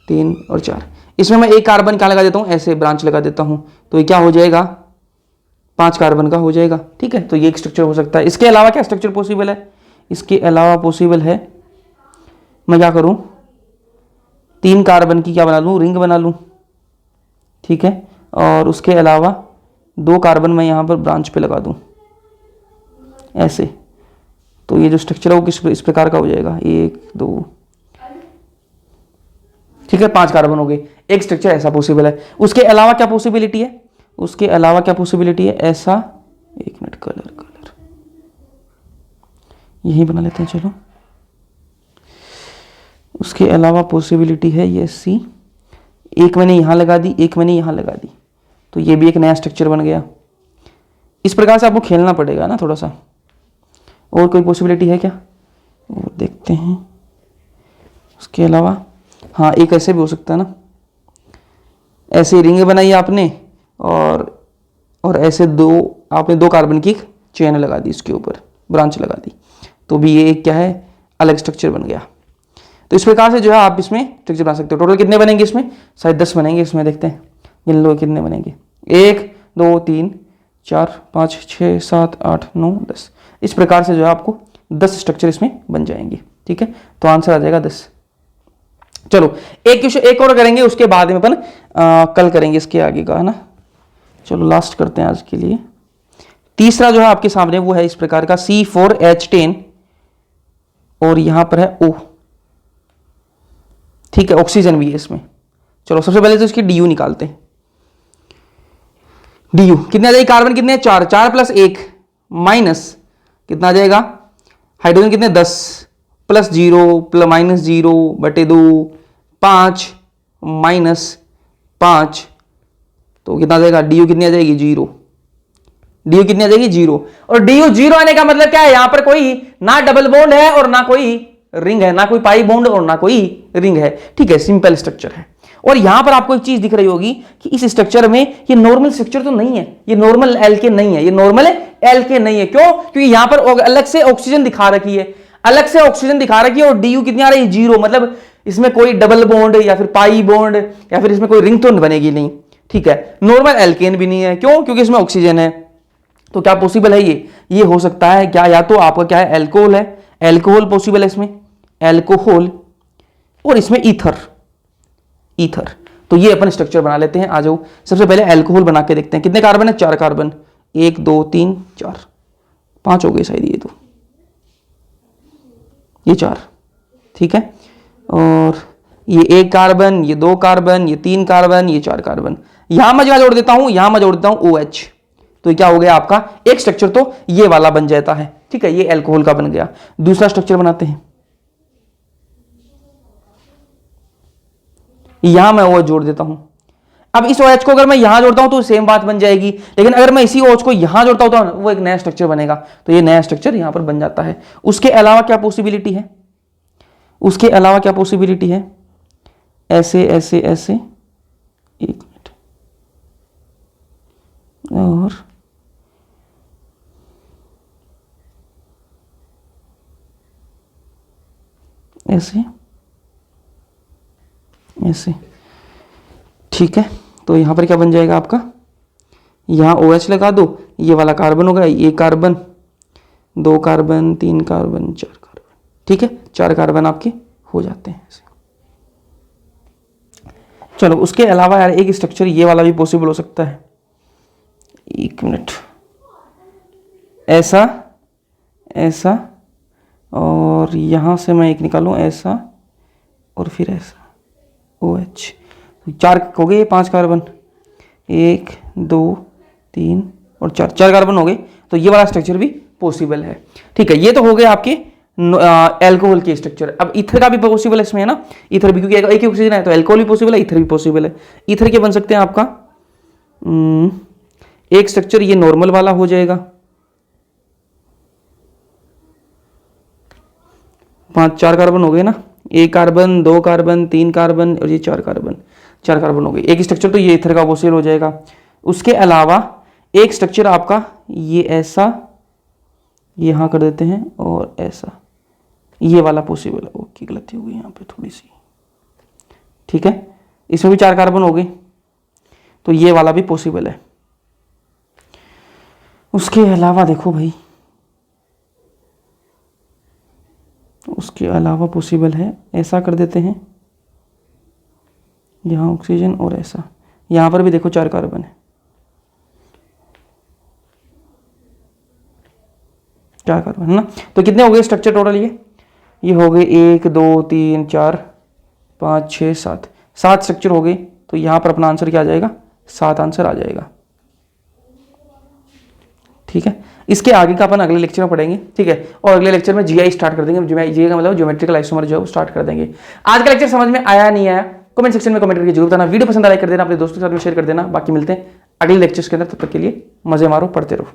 3 और 4। इसमें मैं 1 कार्बन क्या लगा देता हूँ? ऐसे ब्रांच लगा देता हूँ, तो ये क्या हो जाएगा? 5 कार्बन का हो जाएगा। ठीक है, तो ये एक स्ट्रक्चर हो सकता है। इसके अलावा क्या स्ट्रक्चर पॉसिबल है? इसके अलावा पॉसिबल है, मैं क्या करूँ? 3 कार्बन की क्या बना लूँ? रिंग बना लूँ। ठीक है, और उसके अलावा 2 कार्बन मैं यहाँ पर ब्रांच पे लगा दूँ ऐसे, तो ये जो स्ट्रक्चर है वो इस प्रकार का हो जाएगा, 1 2। ठीक है, 5 कार्बन हो गए। एक स्ट्रक्चर ऐसा पॉसिबल है। उसके अलावा क्या पॉसिबिलिटी है? उसके अलावा क्या पॉसिबिलिटी है? ऐसा, एक मिनट, कलर यही बना लेते हैं। चलो, उसके अलावा पॉसिबिलिटी है ये सी, एक मैंने यहां लगा दी, एक मैंने यहां लगा दी, तो ये भी एक नया स्ट्रक्चर बन गया। इस प्रकार से आपको खेलना पड़ेगा ना थोड़ा सा। और कोई पॉसिबिलिटी है क्या? और देखते हैं। उसके अलावा हाँ, एक ऐसे भी हो सकता है ना, ऐसे रिंग बनाई आपने, और ऐसे आपने 2 कार्बन की चेन लगा दी, इसके ऊपर ब्रांच लगा दी, तो भी ये एक क्या है? अलग स्ट्रक्चर बन गया। तो इस प्रकार से जो है आप इसमें स्ट्रक्चर बना सकते हो। टोटल कितने बनेंगे इसमें? शायद 10 बनेंगे इसमें, देखते हैं गिन लो कितने बनेंगे। 1 2 3 4 5 6 7 8 9 10। इस प्रकार से जो है आपको 10 स्ट्रक्चर इसमें बन जाएंगे। ठीक है, तो आंसर आ जाएगा 10। चलो एक क्वेश्चन एक और करेंगे, उसके बाद में अपन कल करेंगे इसके आगे का, है ना। चलो लास्ट करते हैं आज के लिए। तीसरा जो है आपके सामने वो है इस प्रकार का C4H10 और यहां पर है O। ठीक है, ऑक्सीजन भी है इसमें। चलो सबसे पहले तो इसकी DU निकालते हैं। DU कितने आ जाएगी, कार्बन कितने हैं 4, 4 प्लस 1 माइनस कितना आ जाएगा, हाइड्रोजन कितने 10 प्लस 0 प्लस माइनस 0 बटे 2 5 माइनस 5, तो कितना आ जाएगा, DU कितनी आ जाएगी 0। DU कितनी आ जाएगी 0। और DU 0 आने का मतलब क्या है, यहां पर कोई ना डबल बॉन्ड है और ना कोई रिंग है, ना कोई पाई बॉन्ड और ना कोई रिंग है। ठीक है, सिंपल स्ट्रक्चर है। और यहां पर आपको एक चीज दिख रही होगी कि इस स्ट्रक्चर में ये नॉर्मल स्ट्रक्चर तो नहीं है, ये नॉर्मल एल्केन नहीं है, ये नॉर्मल एल्केन नहीं है। क्यों, क्योंकि यहां पर अलग से ऑक्सीजन दिखा रखी है, अलग से ऑक्सीजन दिखा रखी है और DU कितनी आ रही है 0, मतलब इसमें कोई डबल बॉन्ड या फिर पाई बॉन्ड या फिर इसमें कोई रिंग तो बनेगी नहीं। ठीक है, नॉर्मल एल्केन भी नहीं है। क्यों, क्योंकि इसमें ऑक्सीजन है। तो क्या पॉसिबल है, ये हो सकता है क्या, या तो आपका क्या है एल्कोहल है, एल्कोहल पॉसिबल है इसमें, एल्कोहल, और इसमें ईथर, ईथर। तो ये अपन स्ट्रक्चर बना लेते हैं। आ जाओ सबसे पहले एल्कोहल बना के देखते हैं। कितने कार्बन है, 4 कार्बन, 1 2 3 4 5 हो गए शायद, ये तो ये 4। ठीक है, और ये 1 कार्बन, ये 2 कार्बन, ये 3 कार्बन, ये 4 कार्बन। यहां मैं जोड़ देता हूं, यहां मैं जोड़ देता हूं OH। तो क्या हो गया आपका एक स्ट्रक्चर, तो ये वाला बन जाता है। ठीक है, ये एल्कोहल का बन गया। दूसरा स्ट्रक्चर बनाते हैं, यहां मैं OH जोड़ देता हूं। अब इस OH को अगर मैं यहां जोड़ता हूं तो सेम बात बन जाएगी, लेकिन अगर मैं इसी OH को यहां जोड़ता हूं तो वो एक नया स्ट्रक्चर बनेगा। तो ये नया स्ट्रक्चर यहां पर बन जाता है। उसके अलावा क्या पॉसिबिलिटी है, उसके अलावा क्या पॉसिबिलिटी है, ऐसे ऐसे ऐसे, एक मिनट, और ऐसे ऐसे। ठीक है, तो यहां पर क्या बन जाएगा आपका, यहां OH लगा दो, ये वाला कार्बन होगा, 1 कार्बन, 2 कार्बन, 3 कार्बन, 4 कार्बन। ठीक है, 4 कार्बन आपके हो जाते हैं ऐसे। चलो उसके अलावा यार एक स्ट्रक्चर ये वाला भी पॉसिबल हो सकता है, एक मिनट, ऐसा ऐसा, और यहां से मैं एक निकालूं ऐसा और फिर ऐसा, OH। 4 हो गए, 5 कार्बन, 1 2 3 और 4, 4 कार्बन हो गए। तो ये वाला स्ट्रक्चर भी पॉसिबल है। ठीक है, ये तो हो गए आपके एल्कोहल के स्ट्रक्चर। अब ईथर का भी पॉसिबल है इसमें, है ना, ईथर भी, क्योंकि एक ही ऑक्सीजन है तो एल्कोहल भी पॉसिबल है, ईथर भी पॉसिबल है। ईथर के बन सकते हैं आपका एक स्ट्रक्चर ये नॉर्मल वाला हो जाएगा, 4 कार्बन हो गए ना, 1 कार्बन, 2 कार्बन, 3 कार्बन और ये 4 कार्बन, 4 कार्बन हो गए। एक स्ट्रक्चर तो ये ईथर का पॉसिबल हो जाएगा। उसके अलावा एक स्ट्रक्चर आपका ये ऐसा, यहां कर देते हैं, और ऐसा, ये वाला पॉसिबल है। ओके, गलती हो गई यहाँ पे थोड़ी सी। ठीक है, इसमें भी 4 कार्बन हो गए, तो ये वाला भी पॉसिबल है। उसके अलावा देखो भाई, उसके अलावा पॉसिबल है, ऐसा कर देते हैं, यहाँ ऑक्सीजन और ऐसा, यहाँ पर भी देखो 4 कार्बन है, 4 कार्बन है ना। तो कितने हो गए स्ट्रक्चर टोटल, ये हो गए 1 2 3 4 5 6 7, 7 स्ट्रक्चर हो गए। तो यहाँ पर अपना आंसर क्या आ जाएगा, 7 आंसर आ जाएगा। ठीक है, इसके आगे का अपन अगले लेक्चर में पढ़ेंगे। ठीक है, और अगले लेक्चर में जीआई स्टार्ट कर देंगे। जीआई का मतलब ज्योमेट्रिकल आइसोमर जो है वो स्टार्ट कर देंगे। आज का लेक्चर समझ में आया नहीं आया, कमेंट सेक्शन में कमेंट करके जरूर बताना। वीडियो पसंद आया कर देना, अपने दोस्तों के साथ में शेयर कर देना। बाकी मिलते हैं अगले लेक्चर्स के अंदर, तब तक के लिए मजे मारो, पढ़ते रहो।